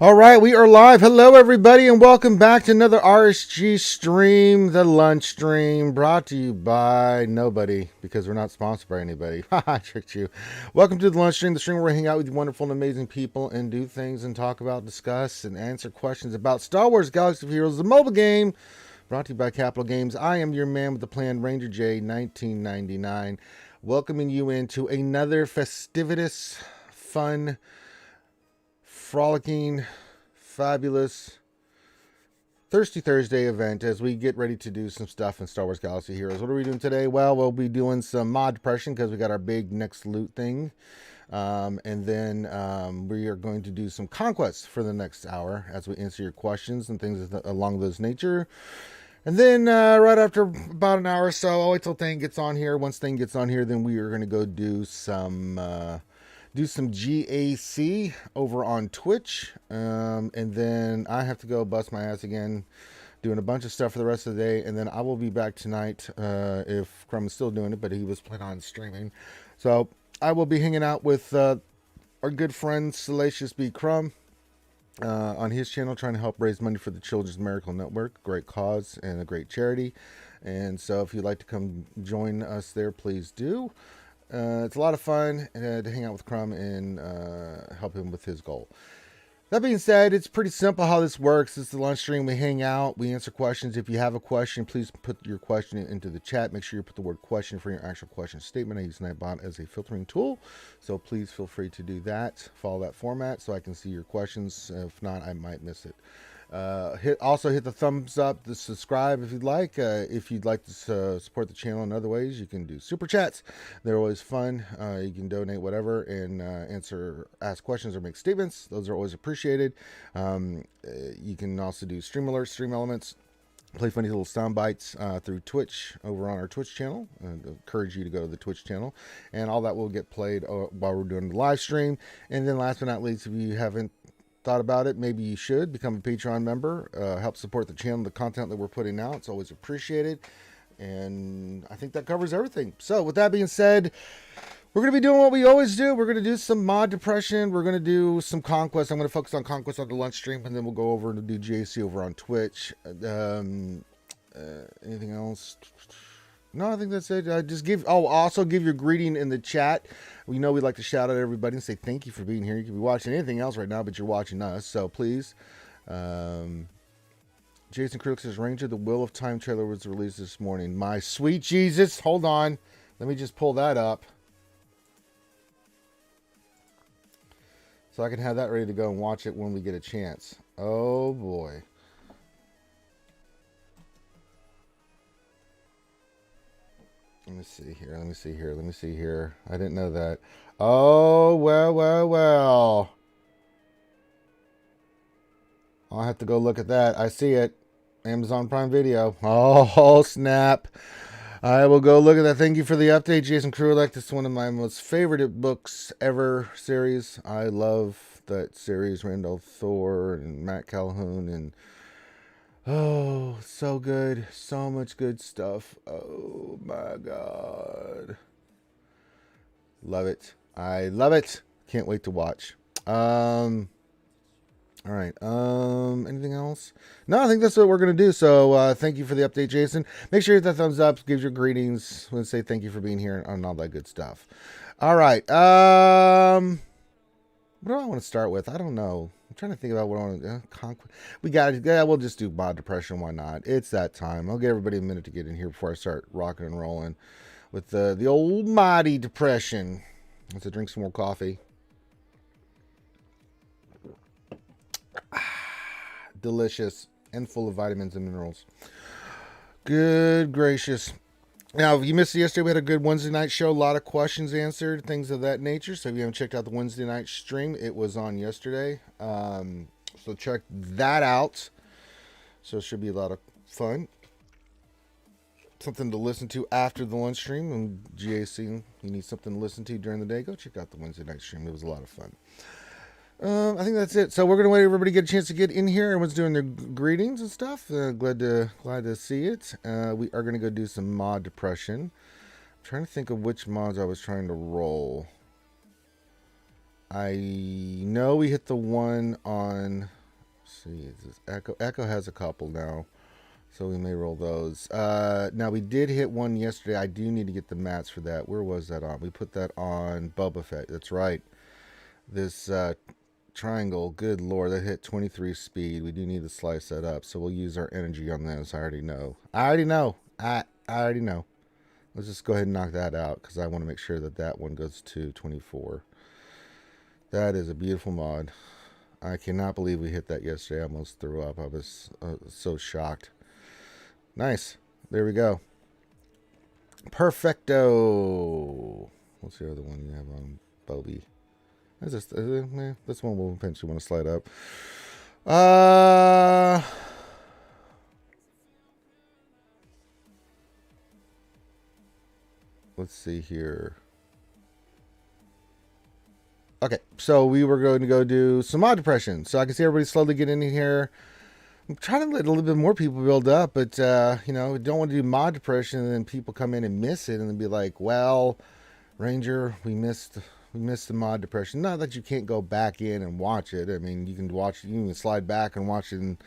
All right, we are live. Hello, everybody, and welcome back to another RSG stream, the lunch stream, brought to you by nobody, because we're not sponsored by anybody. I tricked you. Welcome to the lunch stream, the stream where we hang out with wonderful and amazing people and do things and talk about, discuss, and answer questions about Star Wars Galaxy of Heroes, the mobile game, brought to you by Capital Games. I am your man with the plan, Ranger J, 1999, welcoming you into another festivitous, fun, frolicking, fabulous Thirsty Thursday event as we get ready to do some stuff in Star Wars Galaxy Heroes. What are we doing today? Well, we'll be doing some mod depression because we got our big next loot thing. And then we are going to do some conquests for the next hour as we answer your questions and things along those nature. And then right after about an hour or so, I'll wait till Thing gets on here. Once Thing gets on here, then we are going to go do some GAC over on Twitch, and then I have to go bust my ass again doing a bunch of stuff for the rest of the day, and then I will be back tonight if Crumb is still doing it, but he was planning on streaming. So I will be hanging out with our good friend Salacious B. Crumb on his channel, trying to help raise money for the Children's Miracle Network. Great cause and a great charity. And so if you'd like to come join us there, please do. It's a lot of fun to hang out with Crumb and help him with his goal. That being said, it's pretty simple how this works. It's the lunch stream. We hang out. We answer questions. If you have a question, please put your question into the chat. Make sure you put the word question for your actual question statement. I use Nightbot as a filtering tool, so please feel free to do that. Follow that format so I can see your questions. If not, I might miss it. Also hit the thumbs up, the subscribe if you'd like. If you'd like to support the channel in other ways, you can do super chats. They're always fun. You can donate whatever and ask questions or make statements. Those are always appreciated. You can also do stream alerts, StreamElements, play funny little sound bites through Twitch over on our Twitch channel. I encourage you to go to the Twitch channel, and all that will get played while we're doing the live stream. And then last but not least, if you haven't thought about it, maybe you should become a Patreon member, help support the channel, the content that we're putting out. It's always appreciated, and I think that covers everything. So with that being said, we're going to be doing what we always do. We're going to do some mod depression. We're going to do some conquest. I'm going to focus on conquest on the lunch stream, and then we'll go over and do JC over on Twitch. Anything else? No, I think that's it. Also give your greeting in the chat. We know we like to shout out everybody and say thank you for being here. You could be watching anything else right now, but you're watching us, so please. Jason Crook says, Ranger, the Wheel of Time trailer was released this morning. My sweet Jesus. Hold on. Let me just pull that up so I can have that ready to go and watch it when we get a chance. Oh, boy. Let me see here. I didn't know that. Oh, well. I'll have to go look at that. I see it. Amazon Prime Video. Oh, snap. I will go look at that. Thank you for the update, Jason Krulek. It's one of my most favorite books ever series. I love that series. Randall Thor and Matt Calhoun and oh, so good. So much good stuff. Oh, my God. Love it. I love it. Can't wait to watch. All right. Anything else? No, I think that's what we're going to do. So thank you for the update, Jason. Make sure you hit that thumbs up. Give your greetings. And say thank you for being here and all that good stuff. All right. What do I want to start with? I don't know. I'm trying to think about what I want to do. We'll just do mod depression. Why not? It's that time. I'll give everybody a minute to get in here before I start rocking and rolling with the old mighty depression. Let's drink some more coffee. Delicious and full of vitamins and minerals. Good gracious. Now, if you missed it yesterday, we had a good Wednesday night show. A lot of questions answered, things of that nature. So if you haven't checked out the Wednesday night stream, it was on yesterday. So check that out. So it should be a lot of fun. Something to listen to after the lunch stream. And GAC, you need something to listen to during the day, go check out the Wednesday night stream. It was a lot of fun. I think that's it. So we're gonna wait everybody to get a chance to get in here. Everyone's doing their greetings and stuff. Glad to see it. We are gonna go do some mod depression. I'm trying to think of which mods I was trying to roll. I know we hit the one on, let's see, is this Echo? Echo has a couple now, so we may roll those. Now, we did hit one yesterday. I do need to get the mats for that. Where was that on? We put that on Boba Fett. That's right. This triangle, good lord, that hit 23 speed. We do need to slice that up, so we'll use our energy on this. I already know. I already know. Let's just go ahead and knock that out, because I want to make sure that that one goes to 24. That is a beautiful mod. I cannot believe we hit that yesterday. I almost threw up. I was so shocked. Nice. There we go. Perfecto. What's the other one you have on Bobby? This one will eventually want to slide up. Let's see here. Okay, so we were going to go do some mod depression. So I can see everybody slowly getting in here. I'm trying to let a little bit more people build up, but you know, we don't want to do mod depression and then people come in and miss it and then be like, well, Ranger, we missed the mod depression. Not that you can't go back in and watch it. I mean, you can watch, you can slide back and watch it in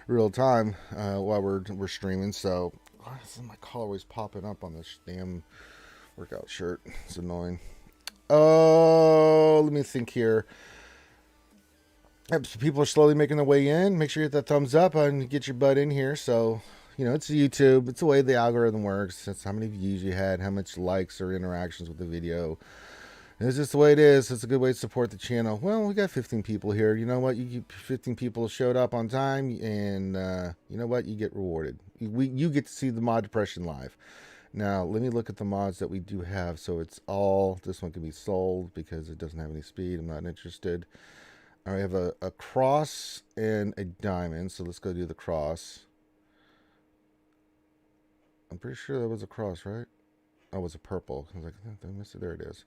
real time while we're streaming. So why is my collar always popping up on this damn workout shirt? It's annoying. Oh, let me think here. Yep, so people are slowly making their way in. Make sure you hit that thumbs up and get your butt in here. So, you know, it's YouTube. It's the way the algorithm works. It's how many views you had, how much likes or interactions with the video. It's just the way it is. It's a good way to support the channel. Well, we got 15 people here. You know what? 15 people showed up on time, and you know what? You get rewarded. You get to see the mod depression live. Now, let me look at the mods that we do have. So it's all, this one can be sold because it doesn't have any speed. I'm not interested. I have a cross and a diamond. So let's go do the cross. I'm pretty sure that was a cross, right? Oh, it was a purple. I was like, I missed it. There it is.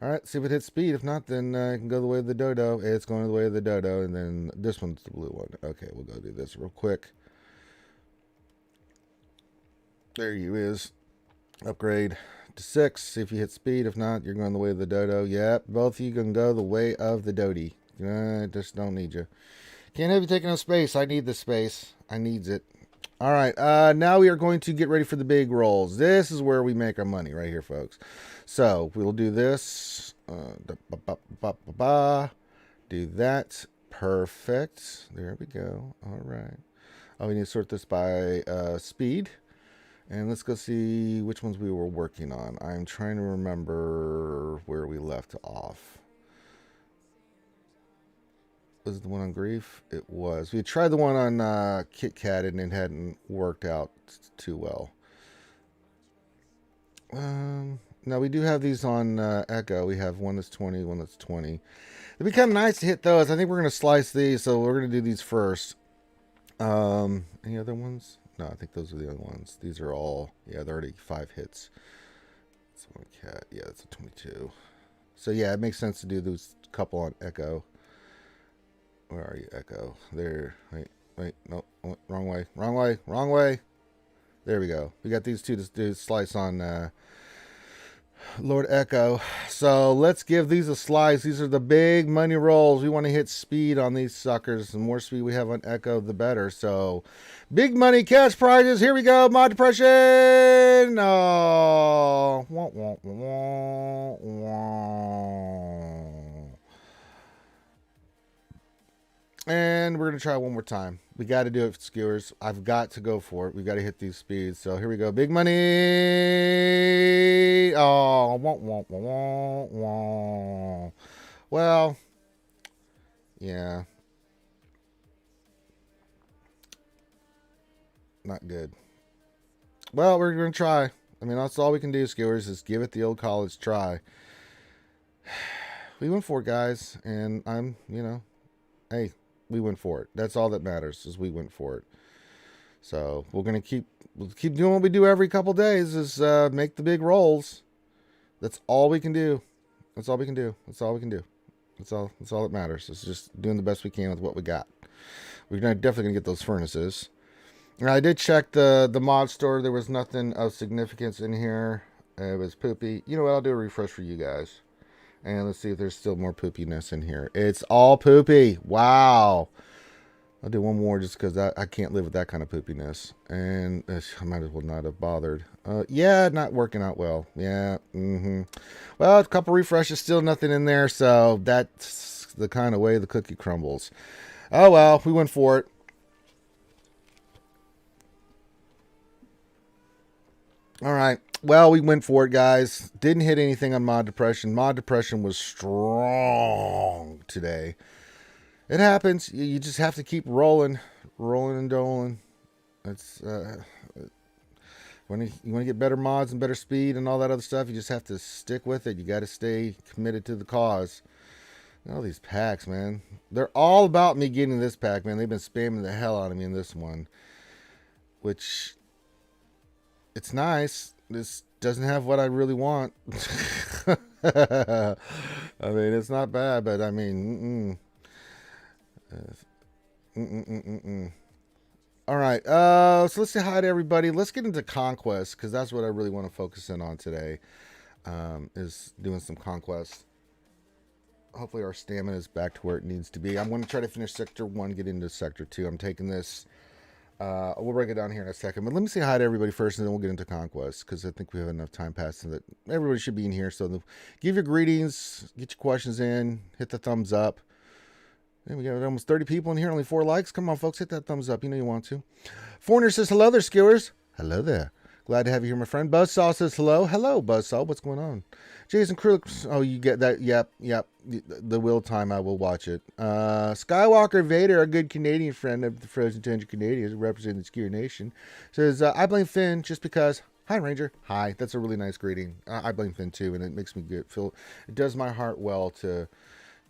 All right, see if it hits speed. If not, then it can go the way of the dodo. It's going the way of the dodo. And then this one's the blue one. Okay, we'll go do this real quick. There you is. Upgrade to 6. See if you hit speed. If not, you're going the way of the dodo. Yep, both of you can go the way of the dodie. I just don't need you. Can't have you taking up space. I need the space. I needs it. All right, now we are going to get ready for the big rolls. This is where we make our money right here, folks. So we'll do this. Do that. Perfect. There we go. All right. Oh, we need to sort this by speed. And let's go see which ones we were working on. I'm trying to remember where we left off. Was it the one on grief? It was. We tried the one on Kit Kat and it hadn't worked out too well. Now we do have these on Echo. We have one that's 20, one that's 20. It'd be kind of nice to hit those. I think we're going to slice these, so we're going to do these first. Any other ones? No, I think those are the other ones. These are all, yeah, they're already 5 hits. That's one cat. Yeah, that's a 22. So yeah, it makes sense to do those couple on Echo. Where are you, Echo? There. Wait, no, wrong way. There we go. We got these two to do slice on Lord Echo. So let's give these a slice. These are the big money rolls. We want to hit speed on these suckers. The more speed we have on Echo, the better. So big money cash prizes. Here we go. Mod depression. Oh. And we're going to try one more time. We got to do it, skewers. I've got to go for it. We got to hit these speeds. So here we go. Big money. Oh, well, yeah. Not good. Well, we're going to try. I mean, that's all we can do, skewers, is give it the old college try. We went for it, guys. And I'm, you know, hey, we went for it. That's all that matters, is we went for it. So we're gonna keep doing what we do every couple days, is make the big rolls. That's all we can do. That's all we can do. That's all we can do. That's all that matters. It's just doing the best we can with what we got. We're definitely gonna get those furnaces. Now, I did check the mod store. There was nothing of significance in here. It was poopy. You know what? I'll do a refresh for you guys. And let's see if there's still more poopiness in here. It's all poopy. Wow. I'll do one more just because I can't live with that kind of poopiness. And I might as well not have bothered. Yeah, not working out well. Yeah. Well, a couple refreshes, still nothing in there. So that's the kind of way the cookie crumbles. Oh, well, we went for it. All right. Well, we went for it, guys. Didn't hit anything on Mod Depression. Mod Depression was strong today. It happens. You just have to keep rolling and doling. It's when you want to get better mods and better speed and all that other stuff, you just have to stick with it. You got to stay committed to the cause. All these packs, man. They're all about me getting this pack, man. They've been spamming the hell out of me in this one, which it's nice. This doesn't have what I really want. I mean, it's not bad, but I mean, All right, so let's say hi to everybody. Let's get into Conquest, because that's what I really want to focus in on today, is doing some Conquest. Hopefully our stamina is back to where it needs to be. I'm going to try to finish Sector 1, get into Sector 2. I'm taking this. We'll break it down here in a second. But let me say hi to everybody first, and then we'll get into Conquest, because I think we have enough time passing that everybody should be in here. So give your greetings, get your questions in, hit the thumbs up. And we got almost 30 people in here, only 4 likes. Come on, folks, hit that thumbs up. You know you want to. Foreigner says, hello there, skewers. Hello there. Glad to have you here, my friend. Buzzsaw says, hello. Hello, Buzzsaw. What's going on? Jason Krulik. Oh, you get that. Yep. The will time, I will watch it. Skywalker Vader, a good Canadian friend of the Frozen Tundra Canadians, representing the Skewer Nation, says, I blame Finn just because. Hi, Ranger. Hi. That's a really nice greeting. I blame Finn, too, and it makes me feel. It does my heart well to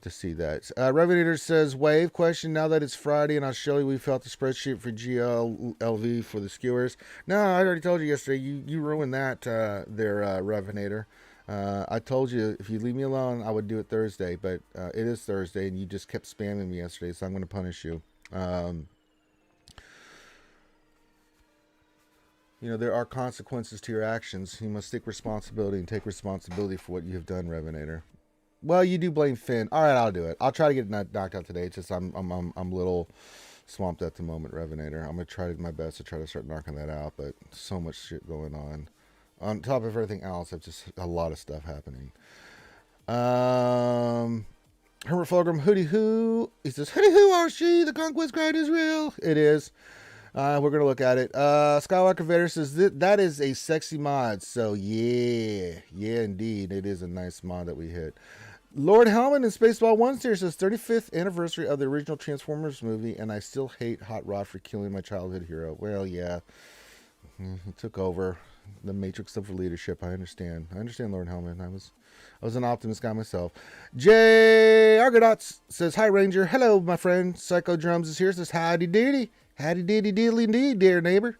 see that. Revenator says, wave question, now that it's Friday in Australia, we felt the spreadsheet for GLV for the skewers. No, I already told you yesterday. You ruined that there, Revenator. I told you if you leave me alone, I would do it Thursday, but it is Thursday, and you just kept spamming me yesterday, so I'm going to punish you. You know, there are consequences to your actions. You must take responsibility and take responsibility for what you have done, Revenator. Well, you do blame Finn. All right, I'll do it. I'll try to get it knocked out today. It's just I'm a little swamped at the moment, Revenator. I'm gonna try my best to try to start knocking that out, but so much shit going on. On top of everything else, it's just a lot of stuff happening. Herbert Fulgrim, Hootie Hoo. He says, Hootie Hoo, RSG, the Conquest grind is real. It is. We're going to look at it. Skywalker Vader says, that is a sexy mod. So, yeah. Yeah, indeed. It is a nice mod that we hit. Lord Hellman in Spaceball 1 series says, 35th anniversary of the original Transformers movie, and I still hate Hot Rod for killing my childhood hero. Well, yeah. He took over the matrix of leadership. I understand. Lord Hellman. I was an optimist guy myself. Jay Argonauts says, hi, Ranger. Hello, my friend. Psycho Drums is here. Says, howdy doody. Howdy doody diddly indeed, dear neighbor.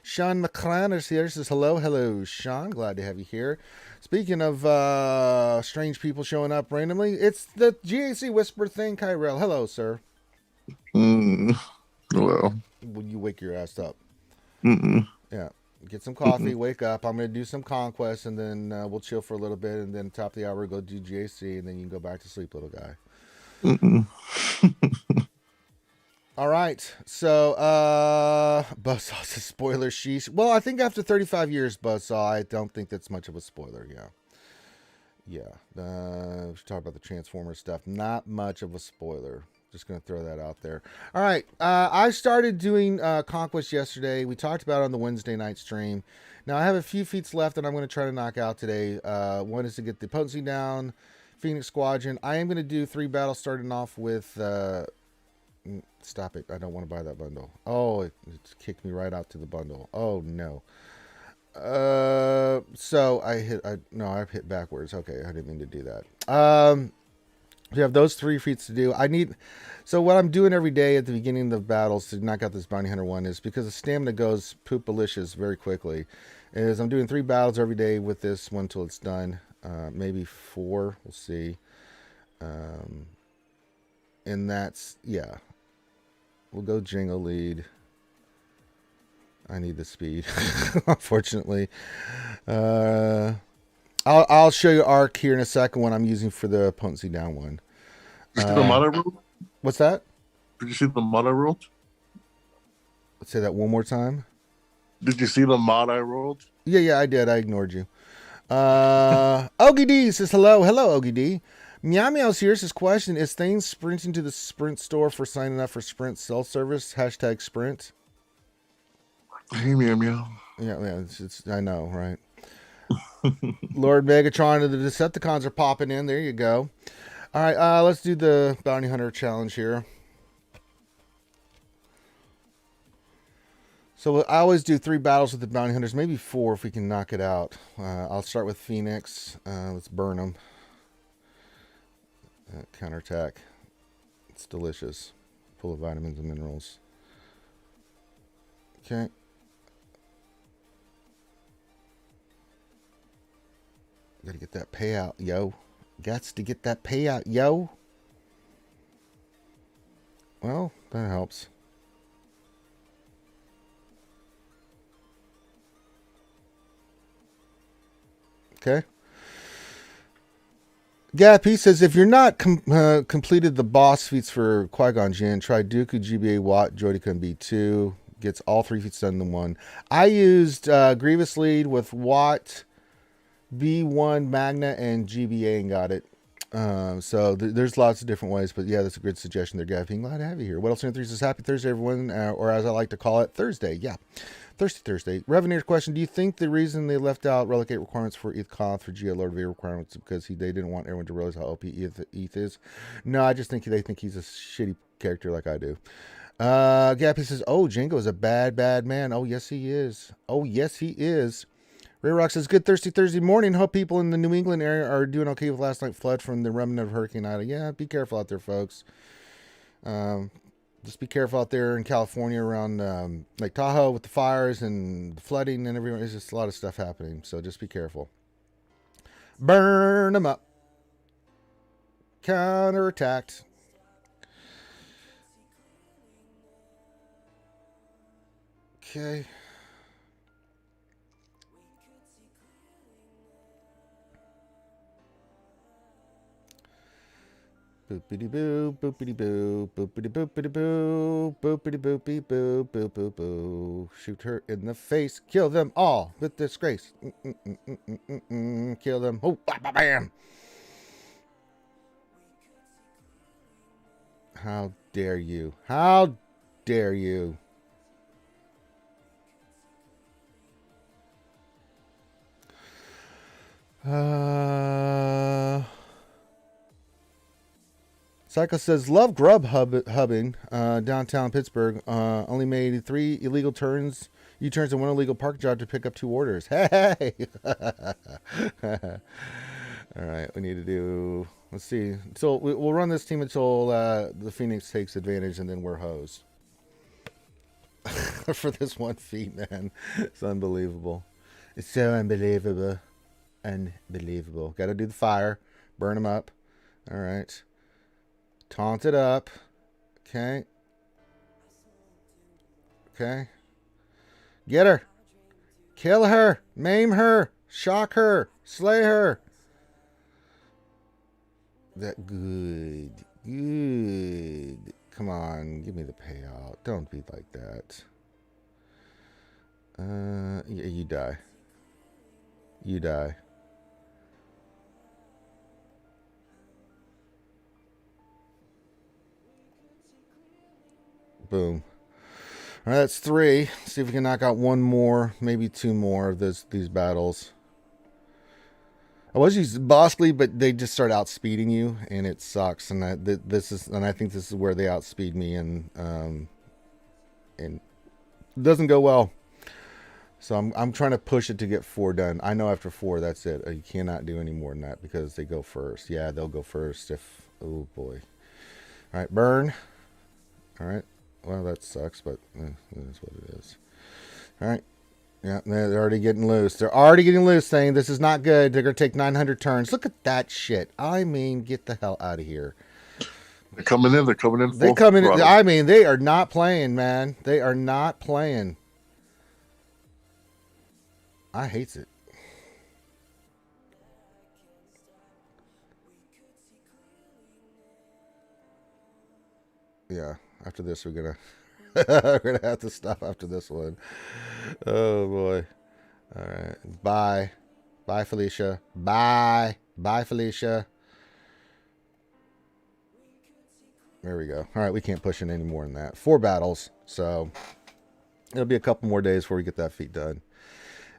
Sean McClan is here. Says, hello, Sean. Glad to have you here. Speaking of strange people showing up randomly, it's the GAC Whisper thing, Kyrell. Hello, sir. Hello. Will you wake your ass up? Yeah. Get some coffee, wake up. I'm going to do some Conquest, and then we'll chill for a little bit, and then top of the hour, go do GAC, and then you can go back to sleep, little guy. All right. So, Buzzsaw says spoiler sheesh. Well, I think after 35 years, Buzzsaw, I don't think that's much of a spoiler. Yeah. We should talk about the Transformers stuff. Not much of a spoiler. Just going to throw that out there. All right. I started doing Conquest yesterday. We talked about it on the Wednesday night stream. Now, I have a few feats left that I'm going to try to knock out today. One is to get the potency down, Phoenix Squadron. I am going to do 3 battles starting off with... Stop it. I don't want to buy that bundle. Oh, it kicked me right out to the bundle. Oh, no. So I hit backwards. Okay, I didn't mean to do that. We have those 3 feats to do. So what I'm doing every day at the beginning of the battles to knock out this Bounty Hunter one is because the stamina goes poopalicious very quickly. Is I'm doing 3 battles every day with this one till it's done. Maybe 4. We'll see. And that's, yeah. We'll go Jingle lead. I need the speed, unfortunately. I'll show you arc here in a second when I'm using for the potency down one. Did you see the mod I wrote? What's that? Did you see the mod I wrote? Let's say that one more time. Did you see the mod I wrote? Yeah, I did. I ignored you. Ogie D says hello. Hello, Ogie D. Meow Meow's here. His question is: Things sprinting to the Sprint store for signing up for Sprint self-service. # Sprint. Hey, meow meow. Yeah, it's I know, right? Lord Megatron and the Decepticons are popping in. There you go. All right, let's do the Bounty Hunter challenge here. So I always do 3 battles with the Bounty Hunters, maybe 4 if we can knock it out. I'll start with Phoenix. Let's burn them. Counterattack. It's delicious. Full of vitamins and minerals. Okay. Gotta get that payout, yo. Gots to get that payout, yo. Well, that helps. Okay. Gap, he says, if you're not completed the boss feats for Qui-Gon Jinn, try Dooku, GBA, Watt, Jodica, and B2. Gets all 3 feats done in one. I used Grievous Lead with Watt, B1, Magna, and GBA and got it. So there's lots of different ways, but yeah, that's a good suggestion there, Gap. Glad to have you here. What else in 3 says, happy Thursday, everyone, or as I like to call it, Thursday. Yeah. Thursday. Revenue's question: do you think the reason they left out relegate requirements for ETH Koth for GA Lord Vader requirements is because they didn't want everyone to realize how OP ETH is? No, I just think they think he's a shitty character like I do. Gappy says, oh, Django is a bad man. Oh, yes, he is. Ray Rock says, good Thirsty Thursday morning. Hope people in the New England area are doing okay with last night's flood from the remnant of Hurricane Ida. Yeah, be careful out there, folks. Just be careful out there in California around Lake Tahoe with the fires and the flooding and everywhere. There's just a lot of stuff happening, so just be careful. Burn them up. Counterattacked. Okay. Boopity boo, boopity boo, boopity boopity boo, boopity boopy boo, boo boo boo. Shoot her in the face, kill them all with disgrace. Kill them. Oh, bam! How dare you? How dare you? Psycho says, love grub hubbing downtown Pittsburgh. Only made 3 illegal turns, U-turns, and 1 illegal park job to pick up 2 orders. Hey! All right, we need to do, let's see. So we'll run this team until the Phoenix takes advantage, and then we're hosed. For this 1 feat, man. It's unbelievable. It's so unbelievable. Unbelievable. Got to do the fire. Burn them up. All right. Taunt it up. Okay. Okay. Get her. Kill her. Maim her. Shock her. Slay her. That good. Good. Come on. Give me the payout. Don't be like that. Yeah, you die. You die. Boom. All right, that's 3. See if we can knock out 1 more, maybe 2 more of these battles. I was using Bosley, but they just start outspeeding you, and it sucks. And I think this is where they outspeed me, and it doesn't go well. So I'm trying to push it to get 4 done. I know after 4, that's it. You cannot do any more than that because they go first. Yeah, they'll go first if. Oh boy. All right, burn. All right. Well, that sucks, but it is what it is. All right. Yeah, they're already getting loose. They're already getting loose, saying this is not good. They're going to take 900 turns. Look at that shit. I mean, get the hell out of here. They're coming in. They come in. I mean, they are not playing, man. They are not playing. I hates it. Yeah, after this, we're gonna have to stop after this one. Oh boy. All right. Bye. Bye, Felicia. Bye. Bye, Felicia. There we go. All right, we can't push in any more than that. 4 battles, so it'll be a couple more days before we get that feat done.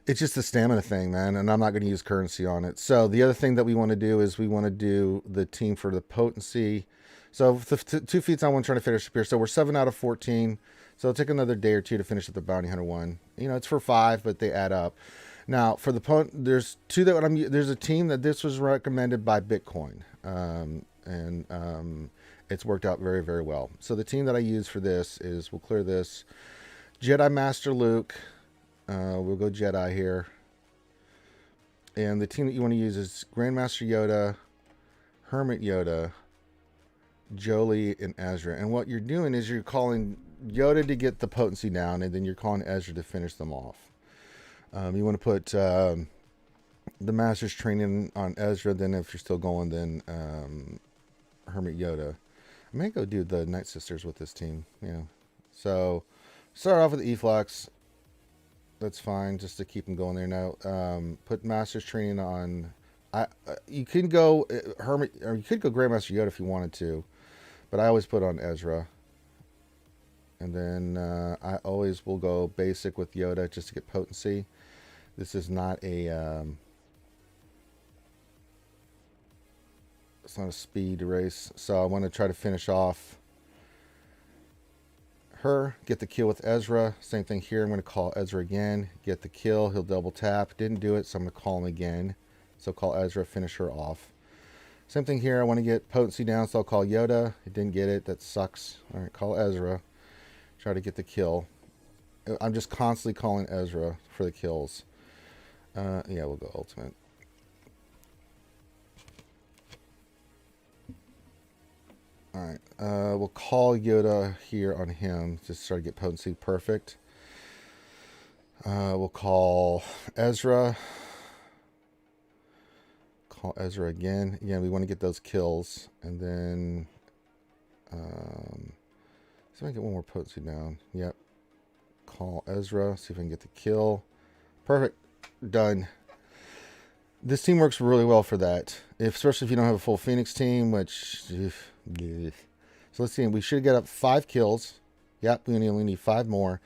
It's just a stamina thing, man, and I'm not going to use currency on it. So the other thing that we want to do is we want to do the team for the potency. So the 2 feats I want to try to finish up here. So we're 7 out of 14. So it'll take another day or 2 to finish up the bounty hunter one. You know, it's for 5, but they add up. Now for the there's 2 that there's a team that this was recommended by Bitcoin, and it's worked out very, very well. So the team that I use for this is, we'll clear this, Jedi Master Luke. We'll go Jedi here. And the team that you want to use is Grandmaster Yoda, Hermit Yoda, Jolie, and Ezra. And what you're doing is you're calling Yoda to get the potency down, and then you're calling Ezra to finish them off. You want to put the Master's training on Ezra, then if you're still going, then Hermit Yoda. I may go do the Night Sisters with this team, So, start off with E-Flux. That's fine, just to keep them going there. Now, put Master's training on. You can go Hermit, or you could go Grandmaster Yoda if you wanted to, but I always put on Ezra. And then I always will go basic with Yoda just to get potency. This is not a. It's not a speed race, so I want to try to finish off her, get the kill with Ezra. Same thing here. I'm going to call Ezra again, get the kill. He'll double tap. Didn't do it, so I'm going to call him again. So call Ezra, finish her off. Same thing here. I want to get potency down, so I'll call Yoda. He didn't get it. That sucks. All right, call Ezra. Try to get the kill. I'm just constantly calling Ezra for the kills. Yeah, we'll go ultimate. Alright, we'll call Yoda here on him. Just try to get potency perfect. We'll call Ezra. Call Ezra again. Again, we want to get those kills. And then... see if I can get one more potency down. Yep. Call Ezra. See if I can get the kill. Perfect. Done. This team works really well for that. Especially if you don't have a full Phoenix team, which... So let's see. We should get up 5 kills. Yep, we only need 5 more.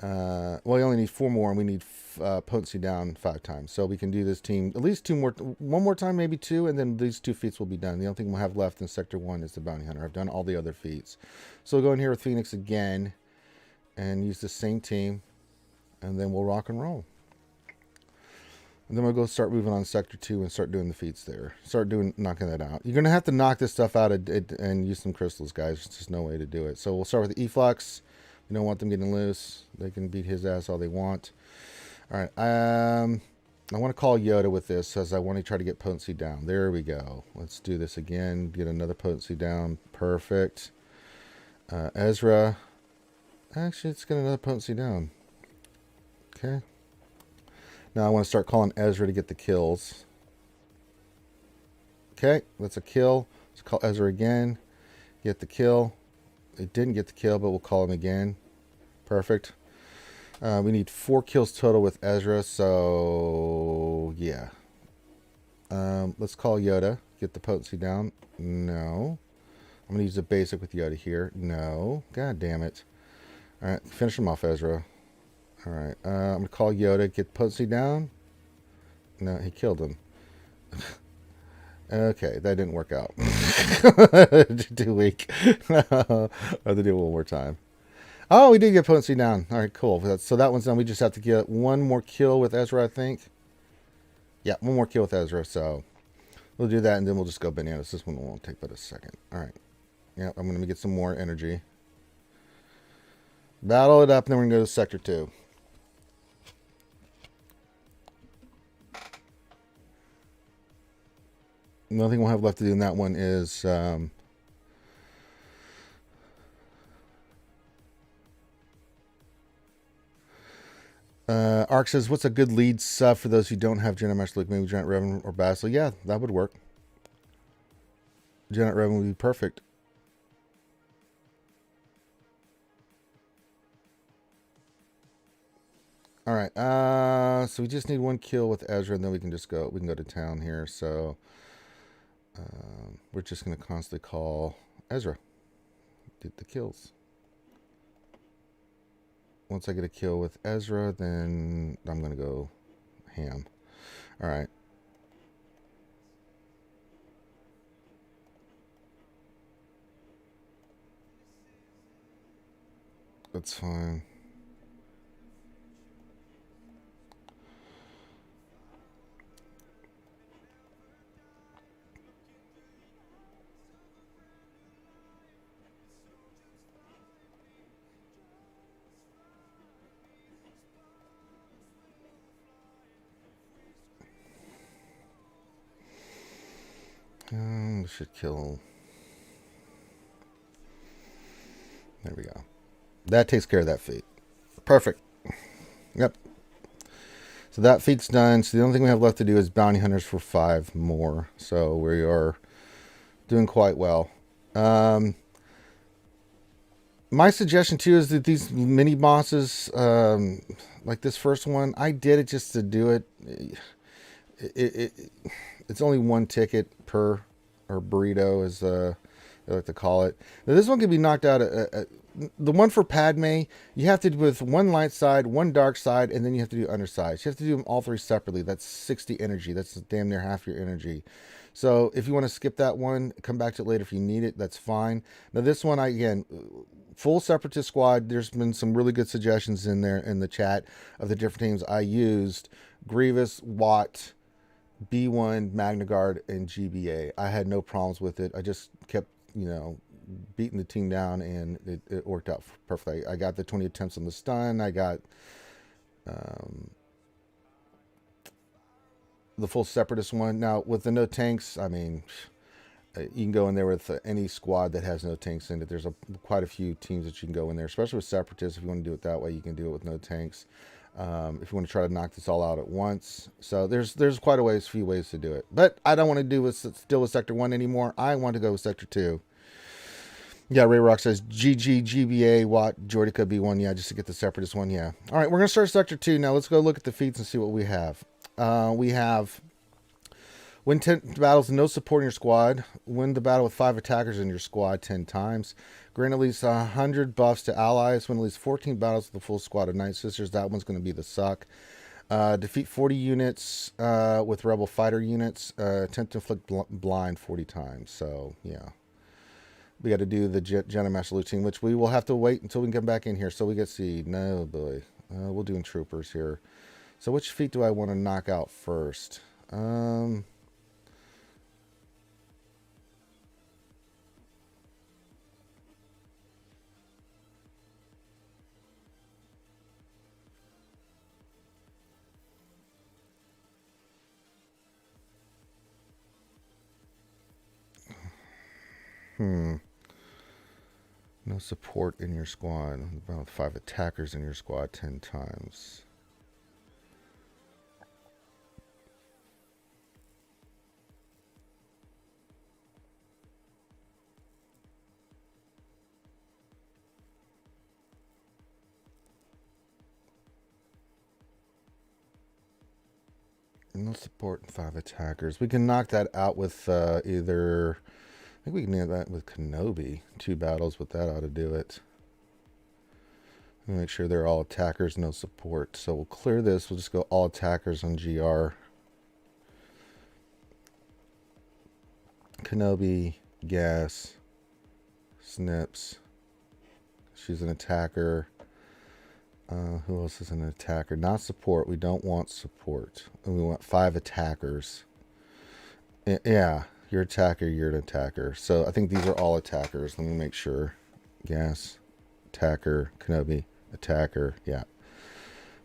Well, we only need 4 more, and we need potency down 5 times. So we can do this team at least 2 more, 1 more time, maybe 2, and then these 2 feats will be done. The only thing we'll have left in Sector 1 is the Bounty Hunter. I've done all the other feats. So we'll go in here with Phoenix again and use the same team, and then we'll rock and roll. And then we'll go start moving on Sector 2 and start doing the feats there. Start knocking that out. You're going to have to knock this stuff out and use some crystals, guys. There's just no way to do it. So we'll start with the E-Flux. We don't want them getting loose. They can beat his ass all they want. All right. I want to call Yoda with this as I want to try to get potency down. There we go. Let's do this again. Get another potency down. Perfect. Ezra. Actually, let's get another potency down. Okay. Now I want to start calling Ezra to get the kills. Okay, that's a kill. Let's call Ezra again. Get the kill. It didn't get the kill, but we'll call him again. Perfect. We need 4 kills total with Ezra, so yeah. Let's call Yoda. Get the potency down. No. I'm going to use the basic with Yoda here. No. God damn it. All right, finish him off, Ezra. All right, I'm going to call Yoda, get potency down. No, he killed him. Okay, that didn't work out. Too weak. I'll have to do it one more time. Oh, we did get potency down. All right, cool. So that one's done. We just have to get 1 more kill with Ezra, I think. Yeah, 1 more kill with Ezra. So we'll do that, and then we'll just go bananas. This one won't take but a second. All right. Yeah, I'm going to get some more energy. Battle it up, and then we're going to go to Sector 2. The only thing we'll have left to do in that one is Ark says, what's a good lead sub for those who don't have Janet Master Luke? Maybe Janet Revan or Basil? Yeah, that would work. Janet Revan would be perfect. All right. So we just need one kill with Ezra, and then we can just go. We can go to town here. So we're just gonna constantly call Ezra. Get the kills. Once I get a kill with Ezra, then I'm gonna go ham. All right. That's fine. We should kill. There we go. That takes care of that feat. Perfect. Yep. So that feat's done. So the only thing we have left to do is bounty hunters for 5 more. So we are doing quite well. My suggestion too is that these mini bosses, like this first one, I did it just to do it. It's only 1 ticket per, or burrito as they like to call it. Now this one can be knocked out. The one for Padme, you have to do with 1 light side, 1 dark side, and then you have to do undersides. You have to do them all 3 separately. That's 60 energy. That's damn near half your energy. So if you want to skip that one, come back to it later if you need it. That's fine. Now this one, again, full separatist squad. There's been some really good suggestions in there in the chat of the different teams I used: Grievous, Watt, B1, Magna Guard, and GBA. I had no problems with it. I just kept, beating the team down, and it worked out perfectly. I got the 20 attempts on the stun. I got the full separatist one. Now with the no tanks, I mean, you can go in there with any squad that has no tanks in it. There's quite a few teams that you can go in there, especially with separatists. If you want to do it that way, you can do it with no tanks. If you want to try to knock this all out at once, so there's quite a few ways to do it. But I don't want to still with Sector 1 anymore. I want to go with Sector 2. Yeah, Ray Rock says GG, GBA, Watt, Jordica, B1. Yeah, just to get the separatist one. Yeah. All right, we're going to start Sector 2 now. Let's go look at the feats and see what we have. We have win 10 battles and no support in your squad. Win the battle with 5 attackers in your squad 10 times. Grant at least 100 buffs to allies. Win at least 14 battles with the full squad of Night Sisters. That one's going to be the suck. Defeat 40 units with rebel fighter units. Attempt to inflict blind 40 times. So, yeah. We got to do the Jenna Master routine, which we will have to wait until we can come back in here. So we get seed. No, boy. We'll do troopers here. So which feat do I want to knock out first? No support in your squad. About 5 attackers in your squad 10 times. No support and 5 attackers. We can knock that out with either... I think we can do that with Kenobi. 2 battles with that ought to do it. Make sure they're all attackers, no support. So we'll clear this. We'll just go all attackers on GR. Kenobi, Gas, Snips. She's an attacker. Who else is an attacker? Not support. We don't want support. And we want 5 attackers. Yeah. You're an attacker, you're an attacker. So I think these are all attackers. Let me make sure. Gas, attacker, Kenobi, attacker. Yeah.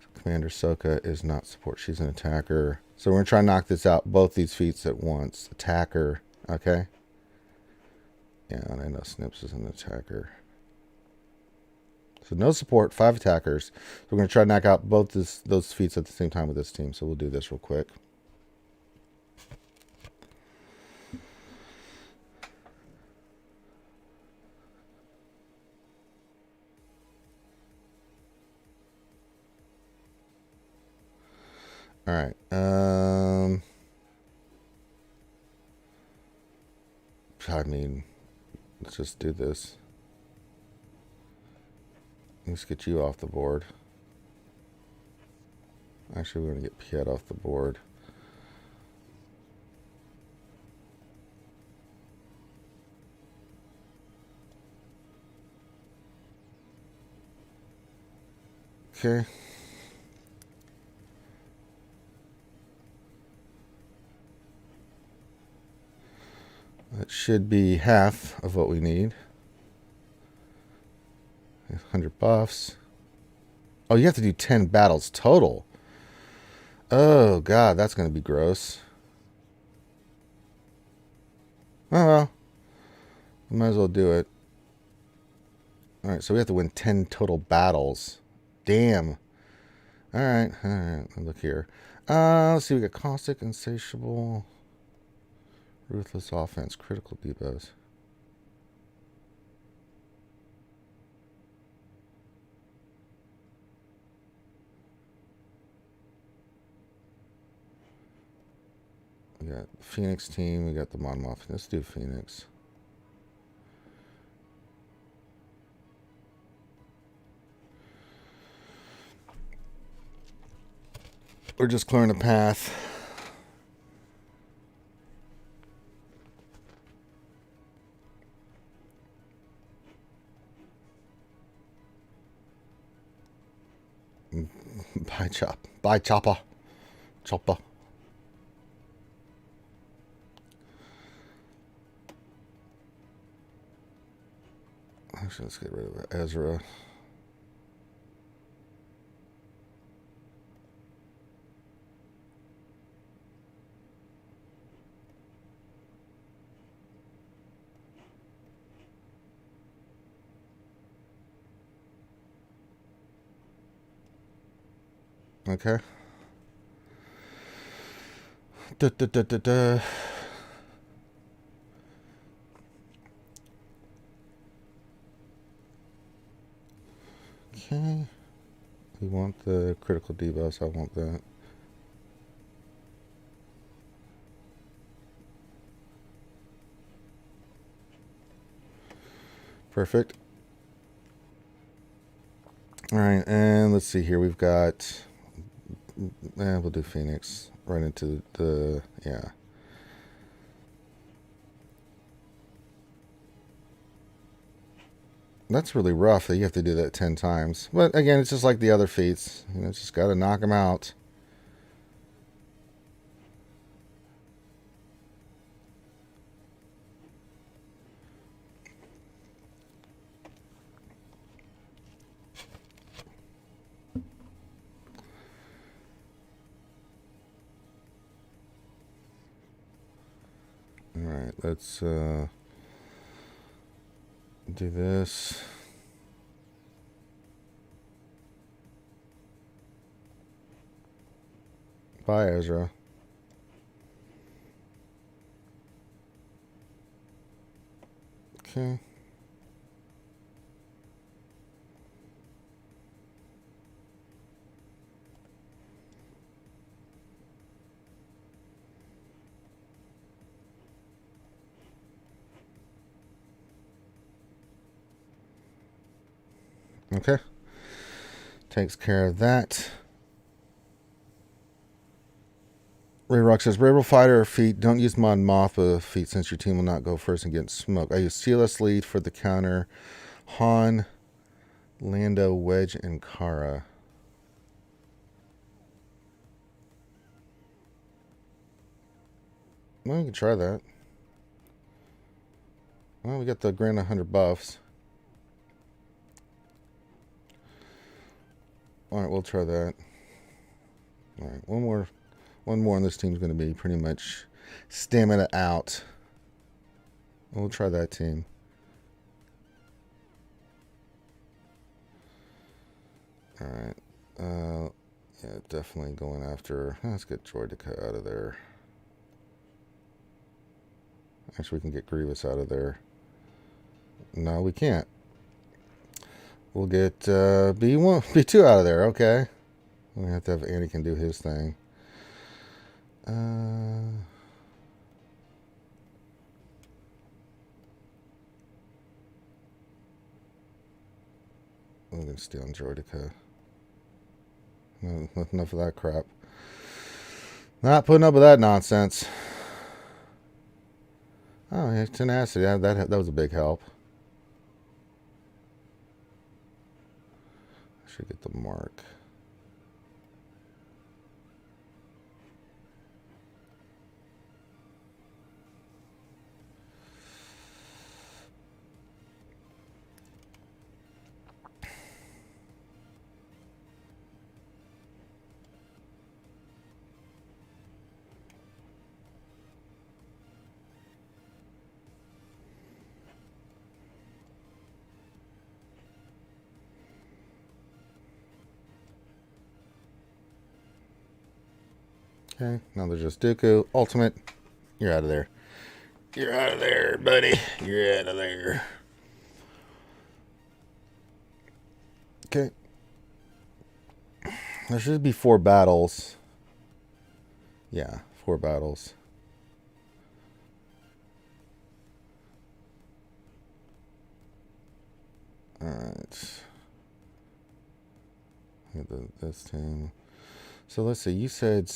So Commander Soka is not support. She's an attacker. So we're going to try and knock this out. Both these feats at once. Attacker. Okay. Yeah, and I know Snips is an attacker. So no support, 5 attackers. So we're going to try and knock out both those feats at the same time with this team. So we'll do this real quick. All right. I mean, let's just do this. Let's get you off the board. Actually, we're going to get Piet off the board. Okay. That should be half of what we need. 100 buffs. Oh, you have to do 10 battles total. Oh, God, that's going to be gross. Oh, well. We might as well do it. All right, so we have to win 10 total battles. Damn. All right. Look here. Let's see. We got Caustic, Insatiable, Ruthless Offense, Critical Debuffs. We got Phoenix team. We got the Mon Mothma. Let's do Phoenix. We're just clearing a path. Bye, Chop. Bye, Chopper. Chopper. Actually, let's get rid of Ezra. Okay. Okay. We want the critical debuffs. I want that. Perfect. All right, and let's see here. We've got... we'll do Phoenix. Right into the... Yeah. That's really rough that you have to do that 10 times. But again, it's just like the other feats. You know, just got to knock them out. All right, let's do this. Bye, Ezra. Okay. Okay. Takes care of that. Ray Rock says, Rebel Fighter feat, don't use Mon Mothma feat since your team will not go first and get smoked. I use CLS lead for the counter. Han, Lando, Wedge, and Kara. Well, we can try that. Well, we got the Grande 100 buffs. Alright, we'll try that. Alright, one more and this team's going to be pretty much stamina out. We'll try that team. Alright. Yeah, definitely going after... Let's get Droideka out of there. Actually, we can get Grievous out of there. No, we can't. We'll get B1, B2 out of there. Okay. We have to have Anakin do his thing. I'm gonna steal Androidica. No, enough of that crap. Not putting up with that nonsense. Oh, yeah, tenacity. That was a big help. Should get the mark. Okay, now there's just Dooku. Ultimate. You're out of there. You're out of there, buddy. You're out of there. Okay. There should be 4 battles. Yeah, 4 battles. Alright. This team. So let's see. You said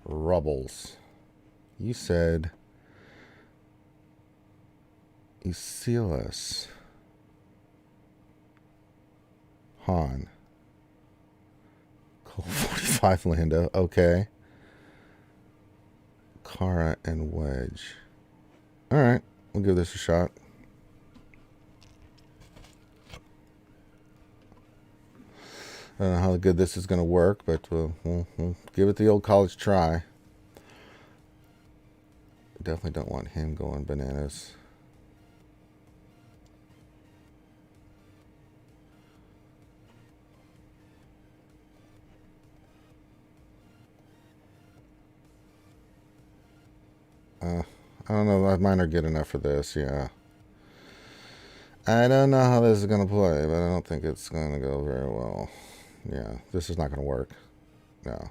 Rebels. You said Eusebius. Han. Colt 45 Lando. Okay. Cara and Wedge. Alright. We'll give this a shot. I don't know how good this is going to work, but we'll give it the old college try. Definitely don't want him going bananas. I don't know. Mine are good enough for this, yeah. I don't know how this is going to play, but I don't think it's going to go very well. Yeah, this is not going to work. No.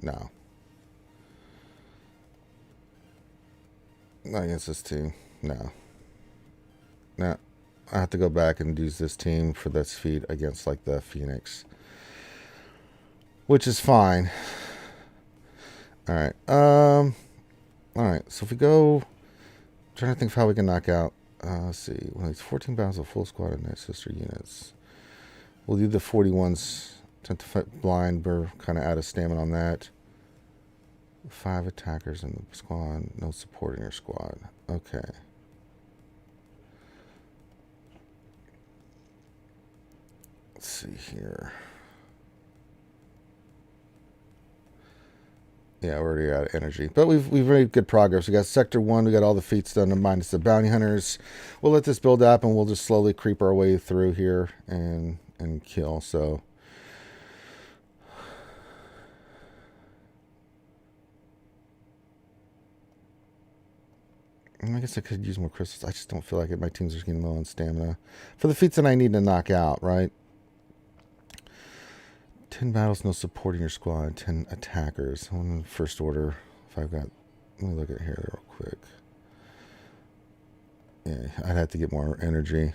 No. Not against this team. No. No. I have to go back and use this team for this feat against, like, the Phoenix. Which is fine. Alright. Alright, so if we go... I'm trying to think of how we can knock out... let's see. Well, it's 14 battles of full squad and Night Sister units. We'll do the 41s. Tend to fight blind. We're kind of out of stamina on that. 5 attackers in the squad. No support in your squad. Okay. Let's see here. Yeah, we're already out of energy. But we've made good progress. We got Sector 1. We got all the feats done minus the bounty hunters. We'll let this build up and we'll just slowly creep our way through here and kill. So I guess I could use more crystals. I just don't feel like it. My teams are getting low on stamina. For the feats that I need to knock out, right? 10 battles, no support in your squad. 10 attackers. One in first order. If I've got... Let me look at here real quick. Yeah, I'd have to get more energy.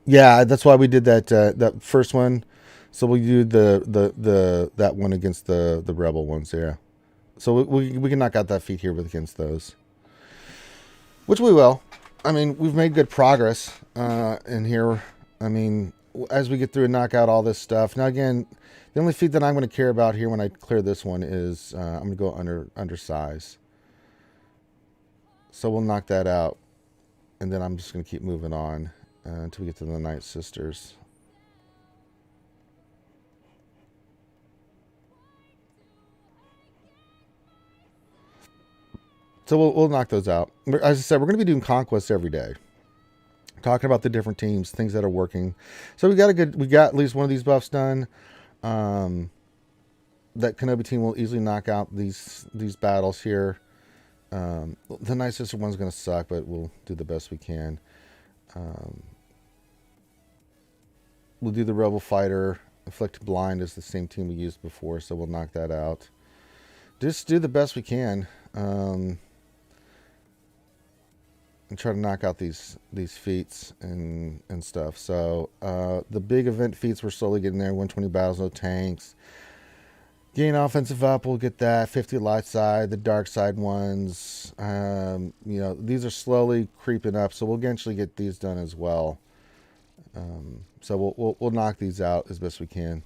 Yeah, that's why we did that first one. So we do that one against the rebel ones, yeah. So we can knock out that feat here against those. Which we will. I mean, we've made good progress in here. I mean, as we get through and knock out all this stuff. Now, again, the only feat that I'm going to care about here when I clear this one is I'm going to go undersize. So we'll knock that out. And then I'm just going to keep moving on until we get to the Night Sisters. So we'll knock those out. As I said, we're going to be doing conquests every day, talking about the different teams, things that are working. So we got at least one of these buffs done. That Kenobi team will easily knock out these battles here. The Night Sister one's going to suck, but we'll do the best we can. we'll do the Rebel Fighter. Afflict Blind is the same team we used before, so we'll knock that out. Just do the best we can. And try to knock out these feats and stuff. So the big event feats, we're slowly getting there. 120 battles, no tanks. Gain offensive up, we'll get that. 50 light side, the dark side ones. These are slowly creeping up, so we'll eventually get these done as well. So we'll knock these out as best we can.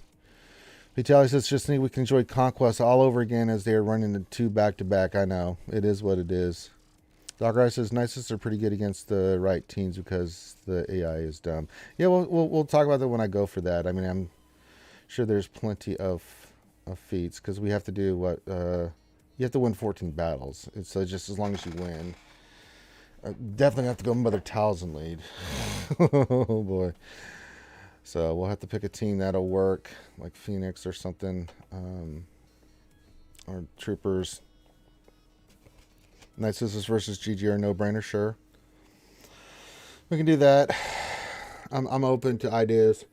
Vitaly says, just think we can enjoy Conquest all over again as they are running the 2 back-to-back. I know. It is what it is. Doc Rice says, Nicest are pretty good against the right teams because the AI is dumb. Yeah, we'll talk about that when I go for that. I mean, I'm sure there's plenty of feats because we have to do what you have to win 14 battles. So just as long as you win, definitely have to go Mother Talzin lead. Oh boy! So we'll have to pick a team that'll work, like Phoenix or something, or Troopers. Night Sisters versus GGR, no brainer, sure. We can do that. I'm open to ideas.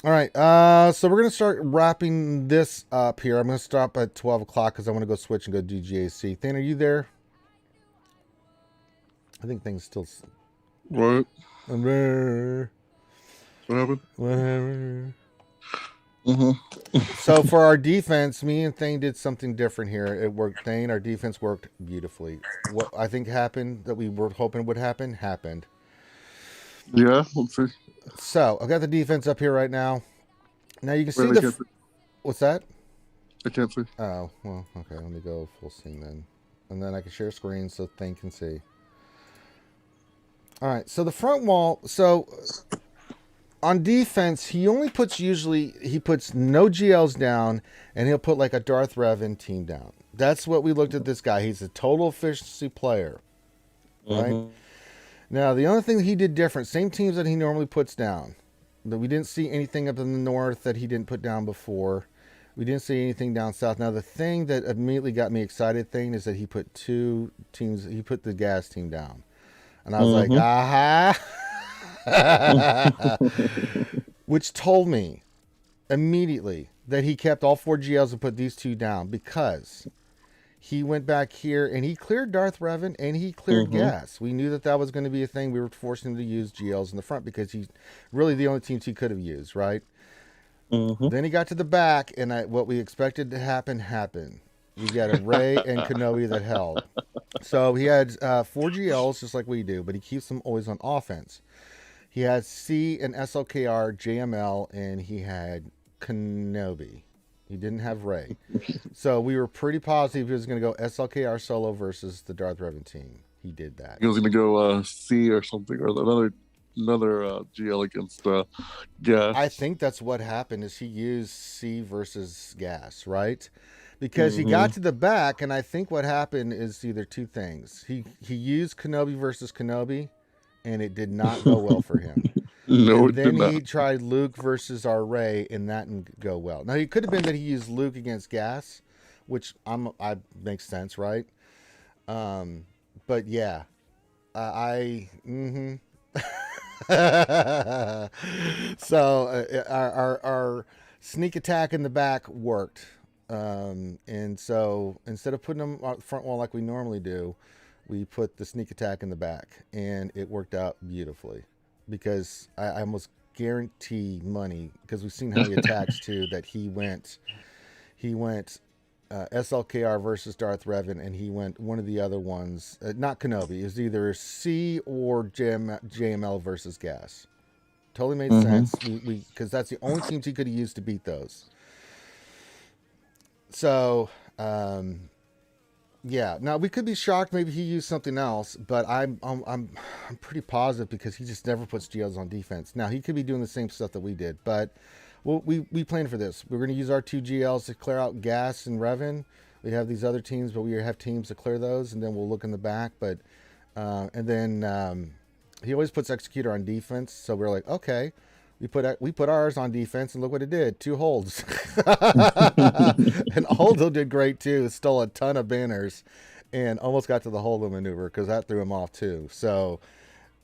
All right, so we're going to start wrapping this up here. I'm going to stop at 12 o'clock because I want to go switch and go do GAC. Thane, are you there? I think things still... What? Whatever. What happened? Whatever. Mm-hmm. So for our defense, me and Thane did something different here. It worked. Thane, our defense worked beautifully. What I think happened that we were hoping would happen, happened. Yeah, let's see. So I've got the defense up here right now. Now you can see Wait, the... What's that? I can't see. Oh, well, okay. Let me go full screen then. And then I can share screen so Thane can see. All right, so the front wall... So on defense, he only puts he puts no GLs down, and he'll put like a Darth Revan team down. That's what we looked at this guy. He's a total efficiency player, right? Mm-hmm. Now, the only thing that he did different, same teams that he normally puts down. But we didn't see anything up in the north that he didn't put down before. We didn't see anything down south. Now, the thing that immediately got me excited is that he put 2 teams, he put the gas team down. And I was like, aha. Which told me immediately that he kept all 4 GLs and put these 2 down because he went back here and he cleared Darth Revan and he cleared gas. We knew that was going to be a thing. We were forcing him to use GLs in the front because he's really the only teams he could have used, right? Then he got to the back and what we expected to happen happened. We got a Rey and Kenobi that held. So he had 4 GLs just like we do, but he keeps them always on offense. He had C and SLKR, JML, and he had Kenobi. He didn't have Rey. So we were pretty positive he was going to go SLKR solo versus the Darth Revan team. He did that. He was going to go C or something, or another GL against Gas. I think that's what happened is he used C versus Gas, right? Because he got to the back, and I think what happened is either 2 things. He used Kenobi versus Kenobi, and it did not go well for him. No, and then he tried Luke versus our Rey, and that didn't go well. Now, it could have been that he used Luke against Gas, which makes sense, right? But yeah, So our sneak attack in the back worked, and so instead of putting them on front wall like we normally do, we put the sneak attack in the back, and it worked out beautifully. Because I almost guarantee money, because we've seen how he attacks too, that he went SLKR versus Darth Revan, and he went one of the other ones, not Kenobi. It was either C or JML versus Gas. Totally made sense. Because that's the only teams he could have used to beat those. So, yeah. Now we could be shocked. Maybe he used something else, but I'm pretty positive because he just never puts GLs on defense. Now he could be doing the same stuff that we did, but we planned for this. We're going to use our 2 GLs to clear out Gas and Revan. We have these other teams, but we have teams to clear those, and then we'll look in the back. But and then he always puts Executor on defense, so we're like, okay. We put ours on defense, and look what it did. 2 holds. And Aldo did great, too. Stole a ton of banners. and almost got to the hold maneuver because that threw him off too. So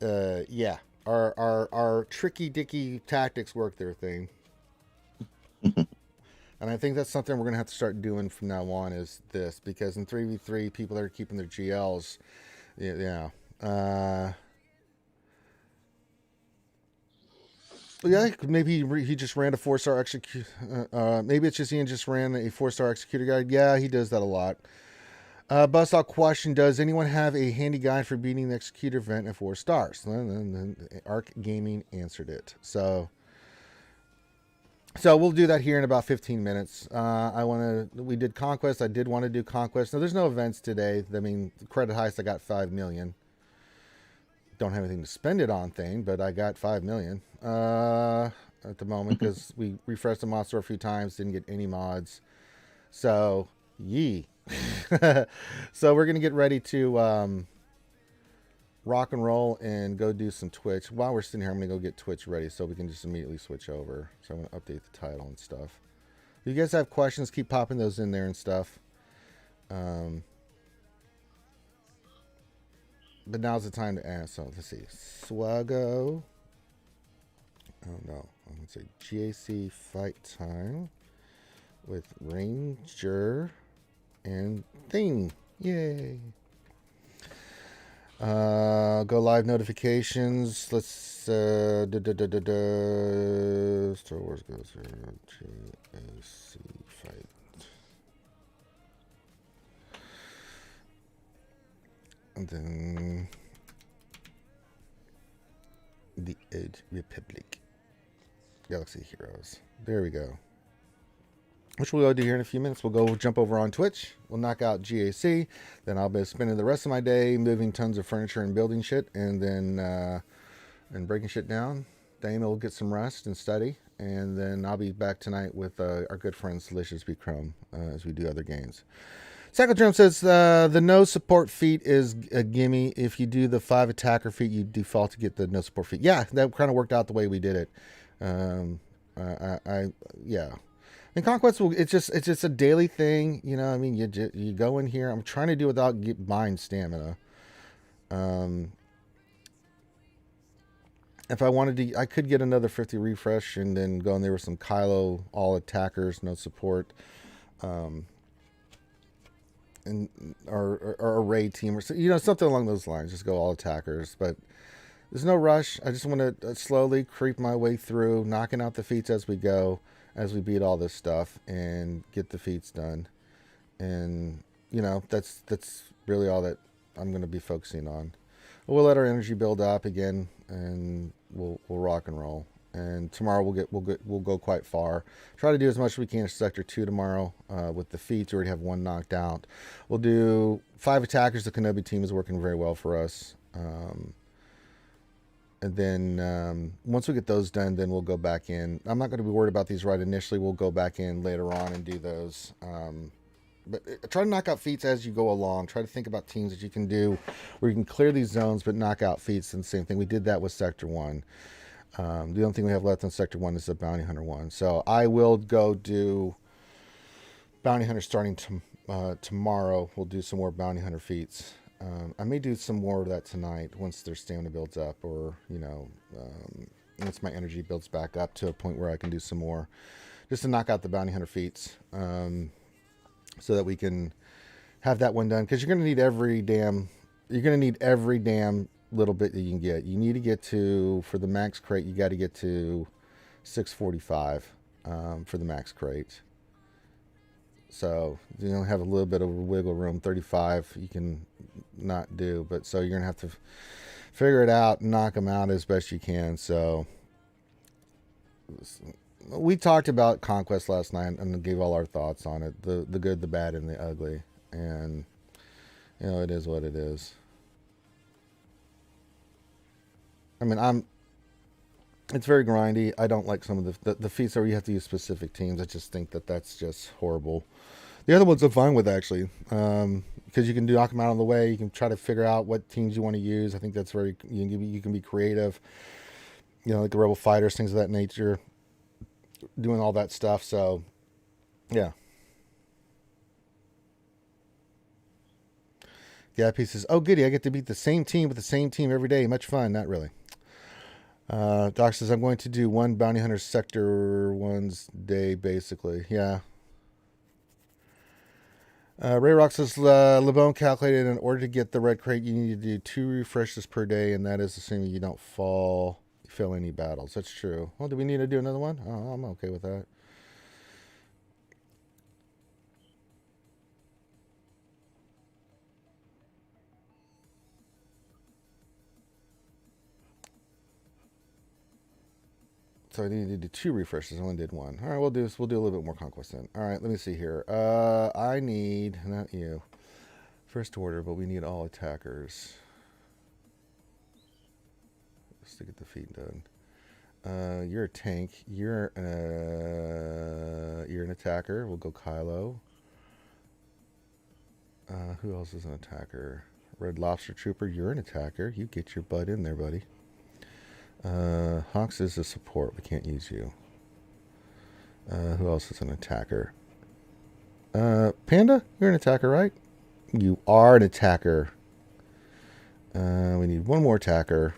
yeah, our tricky dicky tactics work their thing. And I think that's something we're gonna have to start doing from now on. Is this because in 3v3 people that are keeping their GLs, yeah. Yeah, maybe he just ran a 4-star execute. Maybe it's just Ian just ran a 4-star executor guide. Yeah, he does that a lot. Bust out question: does anyone have a handy guide for beating the executor event at 4 stars? Then Arc Gaming answered it. So we'll do that here in about 15 minutes. We did Conquest. I did want to do Conquest. Now, there's no events today. I mean, credit highest, I got 5 million. Don't have anything to spend it on thing, but I got 5 million at the moment because we refreshed the mod store a few times, didn't get any mods. So, yee. So we're going to get ready to rock and roll and go do some Twitch. While we're sitting here, I'm going to go get Twitch ready so we can just immediately switch over. So I'm going to update the title and stuff. If you guys have questions, keep popping those in there and stuff. But now's the time to ask. So let's see. SWGOH. Oh no. I'm going to say GAC Fight Time with Ranger and Thing. Yay. Go live notifications. Let's Star Wars goes GAC Fight. And then the Old Republic. Galaxy Heroes. There we go. Which we'll go do here in a few minutes. We'll go jump over on Twitch. We'll knock out GAC. Then I'll be spending the rest of my day moving tons of furniture and building shit, and then and breaking shit down. Dana will get some rest and study, and then I'll be back tonight with our good friend Delicious B Chrome as we do other games. Cyclodrome says the no support feat is a gimme. If you do the 5 attacker feat, you default to get the no support feat. Yeah, that kind of worked out the way we did it. Yeah. And Conquest it's just a daily thing, you know. I mean, you go in here. I'm trying to do without buying stamina. If I wanted to, I could get another 50 refresh and then go in there with some Kylo all attackers, no support. And or a raid team or something along those lines. Just go all attackers, but there's no rush. I just want to slowly creep my way through, knocking out the feats as we go, as we beat all this stuff and get the feats done. And that's really all that I'm going to be focusing on. We'll let our energy build up again, and we'll rock and roll. And tomorrow we'll go quite far. Try to do as much as we can in Sector 2 tomorrow with the feats. We already have 1 knocked out. We'll do 5 attackers. The Kenobi team is working very well for us. And then once we get those done, then we'll go back in. I'm not going to be worried about these right initially. We'll go back in later on and do those. But try to knock out feats as you go along. Try to think about teams that you can do where you can clear these zones but knock out feats. And the same thing. We did that with Sector 1. The only thing we have left in Sector 1 is the Bounty Hunter 1. So I will go do Bounty Hunter starting tomorrow. We'll do some more Bounty Hunter feats. I may do some more of that tonight once their stamina builds up, or once my energy builds back up to a point where I can do some more, just to knock out the Bounty Hunter feats, so that we can have that one done. Because you're gonna need every damn little bit that you can get. You need to get to, for the max crate, you got to get to 645 for the max crate. So you don't have a little bit of wiggle room. 35 you can not do, but so you're gonna have to figure it out and knock them out as best you can. So we talked about Conquest last night and gave all our thoughts on it, the good, the bad, and the ugly, and it is what it is. I mean, it's very grindy. I don't like some of the feats where you have to use specific teams. I just think that's just horrible. The other ones I'm fine with, actually, because you can knock them out of the way. You can try to figure out what teams you want to use. I think that's you can be creative. Like the Rebel Fighters, things of that nature, doing all that stuff. So, yeah. Yeah, pieces. Oh, goody. I get to beat the same team with the same team every day. Much fun. Not really. Doc says, I'm going to do one Bounty Hunter Sector one's day, basically. Yeah. Ray Rock says, LeBone calculated in order to get the red crate, you need to do 2 refreshes per day, and that is assuming you don't fail any battles. That's true. Well, do we need to do another one? Oh, I'm okay with that. So I needed to do 2 refreshes. I only did 1. All right, we'll do a little bit more conquest then. All right, let me see here. I need, not you, first order, but we need all attackers. Just to get the feet done. You're a tank. You're an attacker. We'll go Kylo. Who else is an attacker? Red Lobster Trooper. You're an attacker. You get your butt in there, buddy. Hawks is a support. We can't use you. Who else is an attacker? Panda, you're an attacker, right? You are an attacker. We need one more attacker.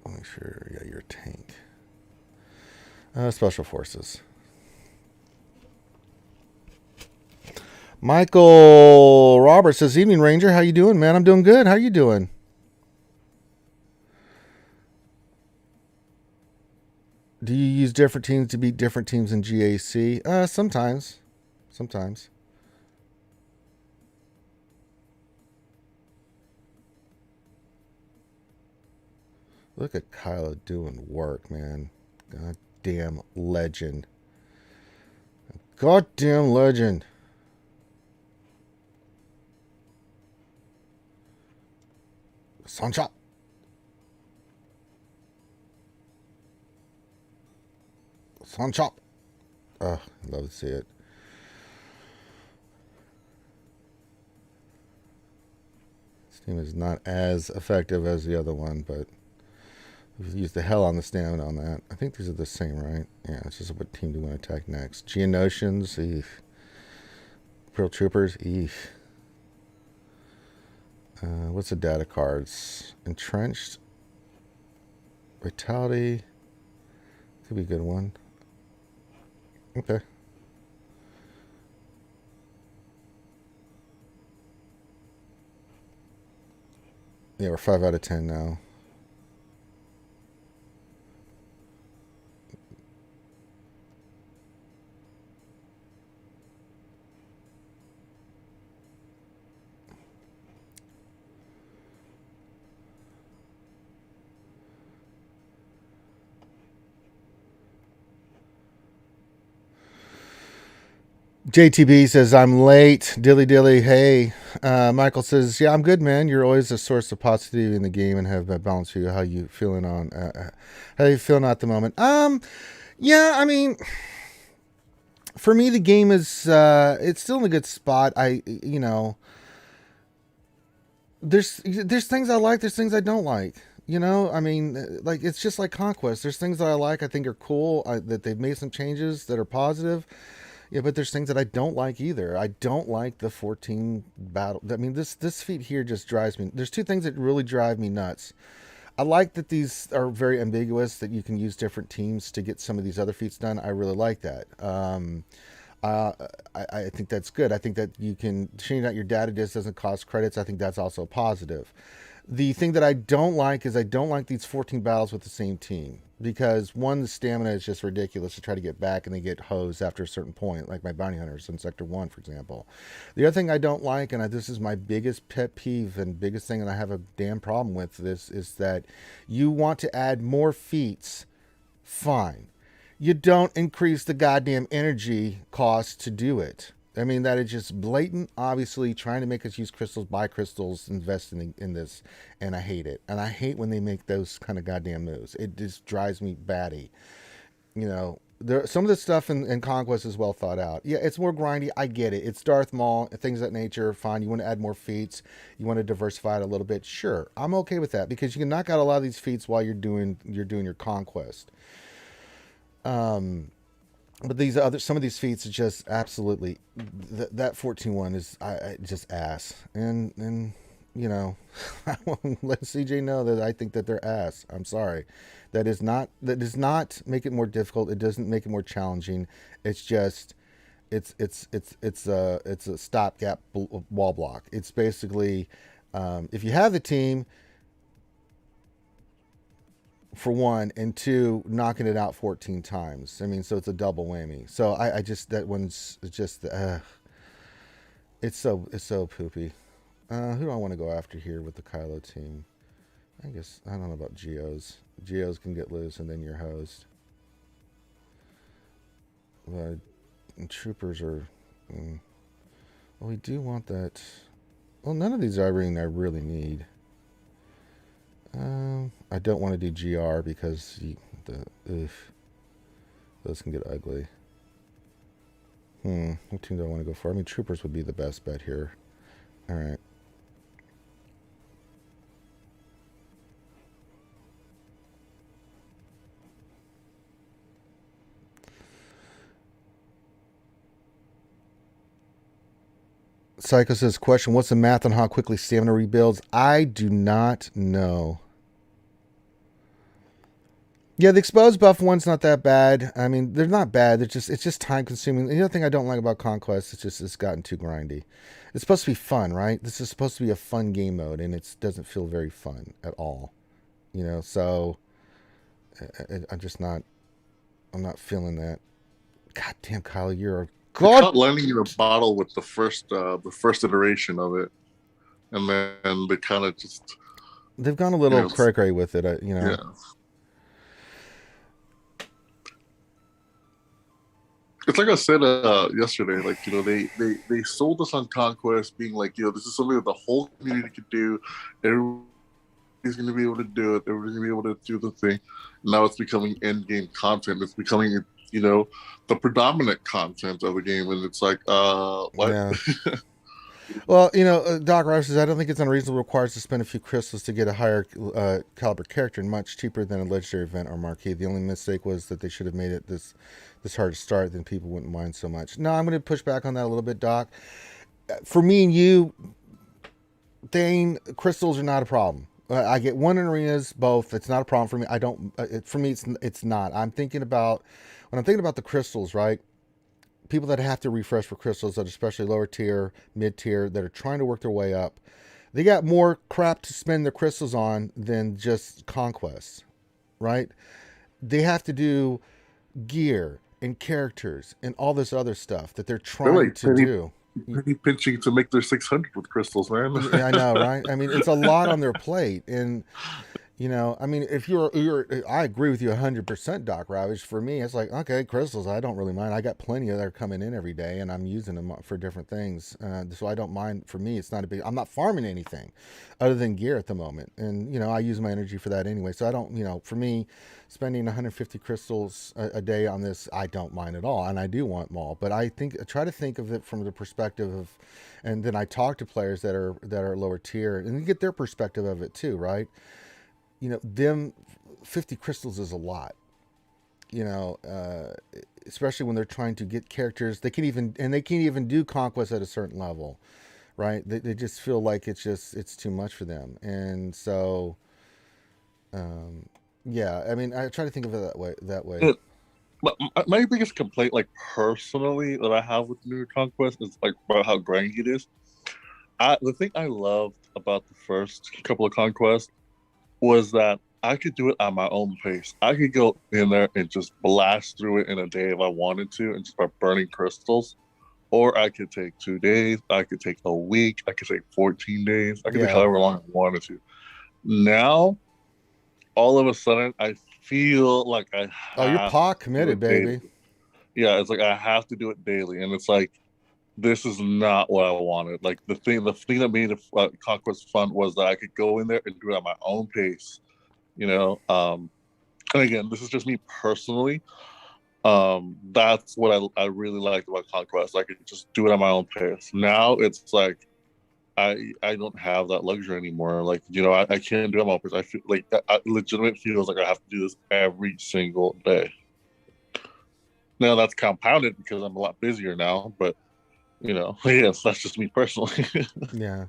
Make sure, yeah, you're a tank. Special Forces. Michael Roberts says, evening, Ranger. How you doing, man? I'm doing good. How you doing? Do you use different teams to beat different teams in GAC? Sometimes. Sometimes. Look at Kylo doing work, man. Goddamn legend. Goddamn legend. Sunshot. Sunshot. Oh, love to see it. This team is not as effective as the other one, but we've used the hell on the stamina on that. I think these are the same, right? Yeah, it's just what team do we want to attack next. Geonosians, eef. Pearl Troopers, eef. What's the data cards? Entrenched. Vitality. Could be a good one. Okay. Yeah, we're 5 out of 10 now. JTB says, I'm late. Dilly dilly. Hey. Michael says, yeah, I'm good, man. You're always a source of positivity in the game and have that balance for you. How you feeling on, how you feeling at the moment? Yeah, I mean, for me, the game is, it's still in a good spot. There's things I like. There's things I don't like. I mean, like, it's just like Conquest. There's things that I like, I think are cool, that they've made some changes that are positive. Yeah, but there's things that I don't like either. I don't like the 14 battle. I mean, this feat here just drives me. There's 2 things that really drive me nuts. I like that these are very ambiguous, that you can use different teams to get some of these other feats done. I really like that. I think that's good. I think that you can changing out your data disk doesn't cost credits. I think that's also positive. The thing that I don't like is I don't like these 14 battles with the same team, because one, the stamina is just ridiculous to try to get back, and they get hosed after a certain point, like my bounty hunters in Sector 1, for example. The other thing I don't like, and this is my biggest pet peeve and biggest thing, and I have a damn problem with this, is that you want to add more feats. Fine. You don't increase the goddamn energy cost to do it. I mean, that is just blatant, obviously, trying to make us use crystals, buy crystals, invest in this, and I hate it. And I hate when they make those kind of goddamn moves. It just drives me batty. Some of the stuff in Conquest is well thought out. Yeah, it's more grindy. I get it. It's Darth Maul, things of that nature. Fine. You want to add more feats. You want to diversify it a little bit. Sure, I'm okay with that, because you can knock out a lot of these feats while you're doing your Conquest. But some of these feats are just absolutely that 14-1 is just ass, and you know, I won't let CJ know that I think that they're ass. I'm sorry, that does not make it more difficult. It doesn't make it more challenging. It's just it's a stopgap wall block. It's basically if you have the team, for one, and two, knocking it out 14 times. I mean, so it's a double whammy. So I just that one's just it's so poopy. Who do I want to go after here with the Kylo team? I guess I don't know about Geos. Geos can get loose, and then your host. But troopers are. Well, we do want that. Well, none of these I really need. I don't want to do GR because those can get ugly. What team do I want to go for? I mean, troopers would be the best bet here. All right. Psycho says, question, what's the math on how quickly stamina rebuilds? I do not know. Yeah, the exposed buff one's not that bad. I mean, they're not bad. It's just time consuming. The other thing I don't like about Conquest is it's gotten too grindy. It's supposed to be fun, right? This is supposed to be a fun game mode, and it doesn't feel very fun at all. You know, so I'm just not. I'm not feeling that. God damn, Kyle, you're a They god. caught lightning in a bottle with the first iteration of it, and then they kind of just They've gone a little cray-cray with it. You know. Yeah. It's like I said yesterday, like, they sold us on Conquest being like, this is something that the whole community could do. Everybody's going to be able to do it. Everybody's going to be able to do the thing. Now it's becoming end game content. It's becoming, the predominant content of the game. And it's like, what? Yeah. Well, Doc Rice says, I don't think it's unreasonable requires to spend a few crystals to get a higher caliber character, and much cheaper than a legendary event or marquee. The only mistake was that they should have made it this hard to start, then people wouldn't mind so much. No, I'm going to push back on that a little bit, Doc. For me and you, Dane, crystals are not a problem. I get one in arenas, both. It's not a problem for me. I don't. For me, it's not. When I'm thinking about the crystals, right? People that have to refresh for crystals, that especially lower tier, mid tier, that are trying to work their way up, they got more crap to spend their crystals on than just conquests, right? They have to do gear and characters and all this other stuff that they're trying to do. Penny pinching to make their 600 with crystals, man. Yeah, I know, right? I mean, it's a lot on their plate, and I mean, if I agree with you 100%, Doc Ravage. For me, it's like, okay, crystals, I don't really mind. I got plenty of that are coming in every day, and I'm using them for different things. So I don't mind. For me, it's not a big. I'm not farming anything other than gear at the moment, and I use my energy for that anyway. So I don't, for me, spending 150 crystals a day on this, I don't mind at all, and I do want them all. But I try to think of it from the perspective of, and then I talk to players that are lower tier, and you get their perspective of it too, right? Them 50 crystals is a lot, especially when they're trying to get characters. They can't even do conquest at a certain level, right? They just feel like it's too much for them. And so, yeah, I mean, I try to think of it that way. My biggest complaint, like personally, that I have with New Conquest is like about how grindy it is. The thing I loved about the first couple of conquests was that I could do it at my own pace. I could go in there and just blast through it in a day if I wanted to and just start burning crystals. Or I could take 2 days. I could take a week. I could take 14 days. I could take however long I wanted to. Now, all of a sudden, I feel like I have you're POC committed, baby. Yeah, it's like I have to do it daily. And it's like, this is not what I wanted. Like the thing that made Conquest fun was that I could go in there and do it at my own pace, And again, this is just me personally. That's what I really liked about Conquest. I could just do it at my own pace. Now it's like I don't have that luxury anymore. Like I can't do it at my own pace. I feel like I legitimately feels like I have to do this every single day. Now that's compounded because I'm a lot busier now, but yes, that's just me personally. Yeah.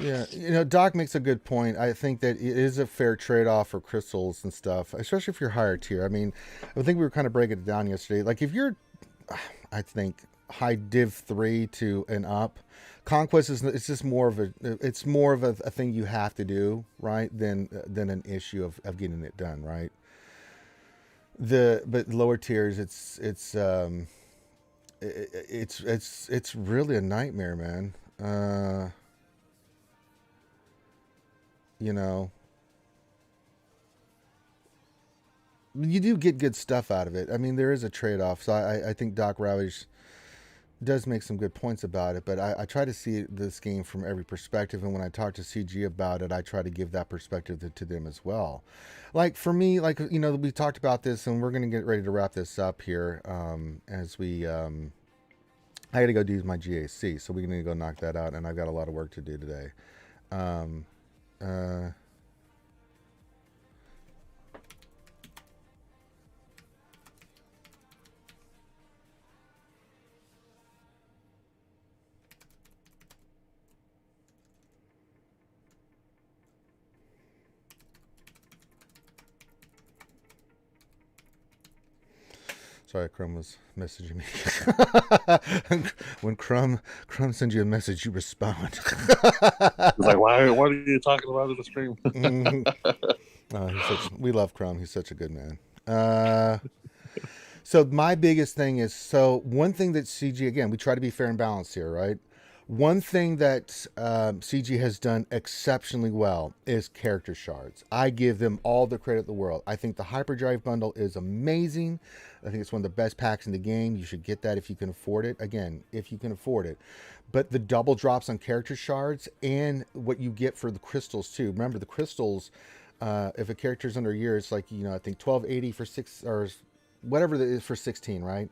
Yeah, Doc makes a good point. I think that it is a fair trade-off for crystals and stuff, especially if you're higher tier. I mean, I think we were kind of breaking it down yesterday. Like if you're, I think high Div 3 to and up, conquest is it's just more of a thing you have to do, right? Than an issue of getting it done, right? But lower tiers, it's really a nightmare, man. You know, you do get good stuff out of it. I mean, there is a trade off. So I think Doc Ravage does make some good points about it, but I try to see this game from every perspective. And when I talk to CG about it, I try to give that perspective to them as well. Like for me, like, we talked about this and we're going to get ready to wrap this up here as we, I got to go do my GAC. So we're going to go knock that out. And I've got a lot of work to do today. Uh, Sorry, Crumb was messaging me. When Crumb sends you a message, you respond. It's like, why are you talking about it in the stream? We love Crumb. He's such a good man. So my biggest thing is, one thing that CG, again, we try to be fair and balanced here, right? One thing that CG has done exceptionally well is character shards. I give them all the credit in the world. I think the Hyperdrive bundle is amazing. I think it's one of the best packs in the game. You should get that if you can afford it. Again, if you can afford it. But the double drops on character shards and what you get for the crystals too. Remember the crystals, if a character's under a year, it's like, I think 1280 for 6 or whatever that is for 16, right?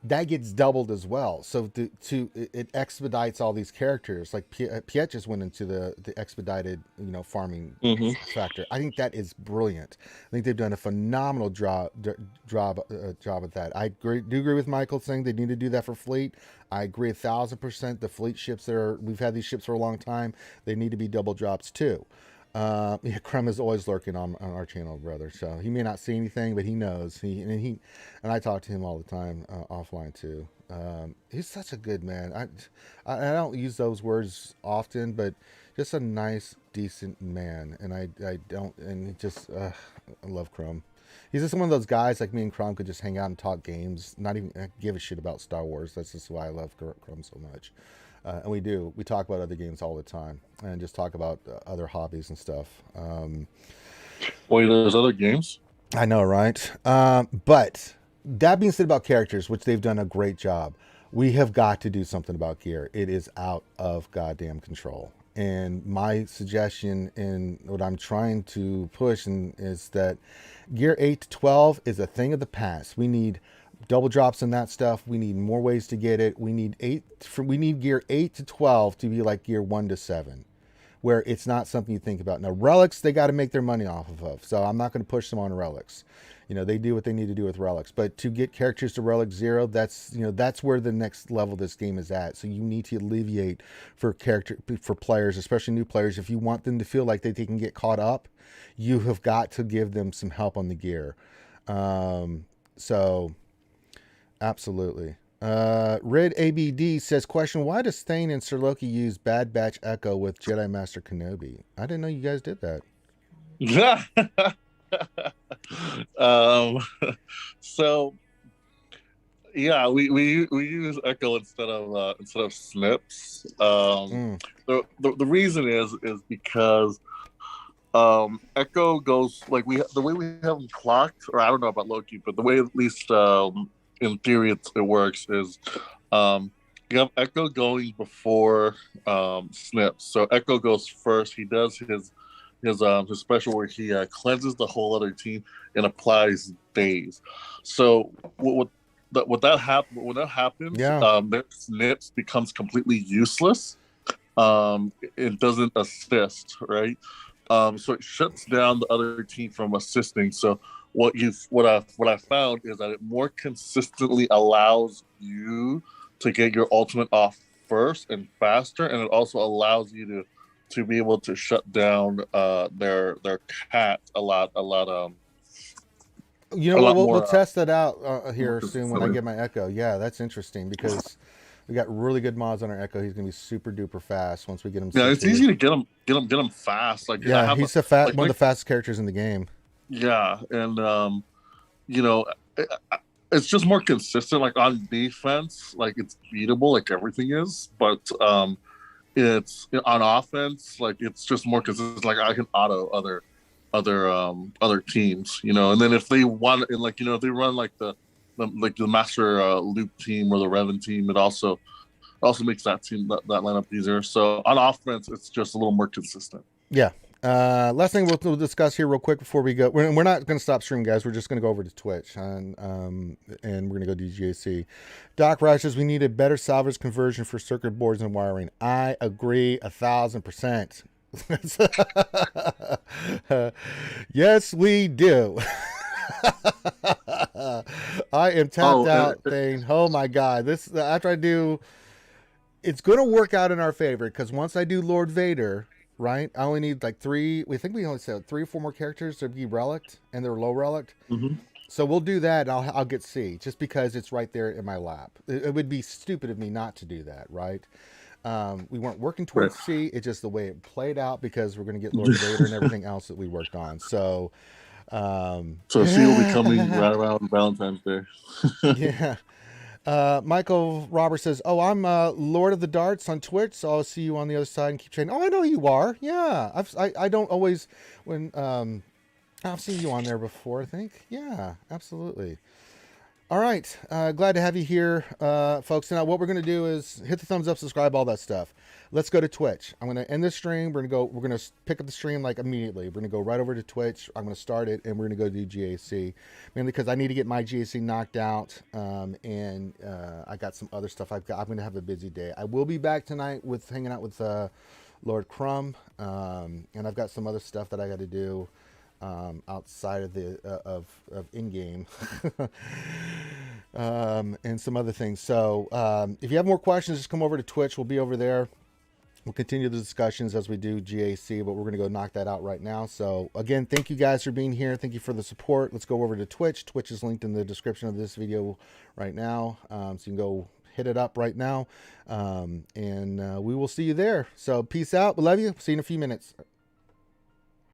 That gets doubled as well. So it expedites all these characters. Like Piet just went into the expedited farming factor. I think that is brilliant. I think they've done a phenomenal job at that. I do agree with Michael saying they need to do that for fleet. I agree 1,000%. The fleet ships we've had these ships for a long time. They need to be double drops too. Crumb is always lurking on our channel, brother. So he may not see anything, but he knows. And I talk to him all the time offline too. He's such a good man. I don't use those words often, but just a nice, decent man. And I love Crumb. He's just one of those guys like me and Crumb could just hang out and talk games, not even give a shit about Star Wars. That's just why I love Crumb so much. And we talk about other games all the time and just talk about other hobbies and stuff. Wait, there's other games? I know, right? But that being said about characters, which they've done a great job, we have got to do something about gear. It is out of goddamn control. And my suggestion and what I'm trying to push is that gear 8 to 12 is a thing of the past. We need double drops in that stuff. We need more ways to get it. We need gear 8 to 12 to be like gear 1 to 7, where it's not something you think about. Now relics, they got to make their money off of, so I'm not going to push them on relics. They do what they need to do with relics, but to get characters to relic 0, that's where the next level of this game is at. So you need to alleviate for players, especially new players. If you want them to feel like they can get caught up, you have got to give them some help on the gear. So absolutely. Red ABD says, question, why does Thane and Sir Loki use Bad Batch Echo with Jedi Master Kenobi? I didn't know you guys did that. So yeah, we use Echo instead of Snips. The reason is because Echo goes like the way we have them clocked, or I don't know about Loki, but the way at least in theory it works is you have Echo going before Snips. So Echo goes first. He does his special where he cleanses the whole other team and applies daze. So when that happens, their Snips becomes completely useless. It doesn't assist, right? So it shuts down the other team from assisting. So what I found is that it more consistently allows you to get your ultimate off first and faster, and it also allows you to be able to shut down their cat You know a what? lot We'll more test that out more here soon when I consistently. get my Echo. Yeah, that's interesting because we got really good mods on our Echo. He's gonna be super duper fast once we get him Yeah, it's situated. easy to get them fast. Like I Yeah, have he's one of the like fastest characters in the game. yeah, and you know, it, it's just more consistent. Like on defense, like it's beatable, like everything is, but it's on offense, like it's just more consistent. Like I can auto other teams, and then if they want, and like if they run like the master loop team or the Revan team, it also makes that lineup easier. So on offense, it's just a little more consistent. Yeah. Last thing we'll discuss here real quick before we go. We're not going to stop streaming, guys. We're just going to go over to Twitch and we're going to go to GAC. Doc Rice says we need a better salvage conversion for circuit boards and wiring. I agree 1,000%. Yes, we do. I am tapped Oh, out thing. Oh my God. This after I do, it's going to work out in our favor because once I do Lord Vader, right? I only need like three. We think we only said 3 or 4 more characters to be relict, and they're low relict. mm-hmm. So we'll do that. And I'll get C just because it's right there in my lap. It would be stupid of me not to do that, right? We weren't working Right. towards C. It's just the way it played out because we're going to get Lord Vader and everything else that we worked on. So, So C will be coming right around Valentine's Day. yeah. Michael Roberts says, "Oh, I'm Lord of the Darts on Twitch, so I'll see you on the other side and keep training." Oh, I know you are. Yeah, I don't always when I've seen you on there before. I think. Yeah, absolutely. All right, glad to have you here, folks. Now, what we're gonna do is hit the thumbs up, subscribe, all that stuff. Let's go to Twitch. I'm gonna end this stream. We're gonna pick up the stream like immediately. We're gonna go right over to Twitch. I'm gonna start it, and we're gonna go do GAC, mainly because I need to get my GAC knocked out, and I got some other stuff. I'm gonna have a busy day. I will be back tonight with hanging out with Lord Crumb, and I've got some other stuff that I got to do. Outside of the of in game, and some other things. So if you have more questions, just come over to Twitch. We'll be over there. We'll continue the discussions as we do GAC, but we're going to go knock that out right now. So again, thank you guys for being here. Thank you for the support. Let's go over to Twitch. Twitch is linked in the description of this video right now, so you can go hit it up right now, and we will see you there. So peace out. We love you. See you in a few minutes.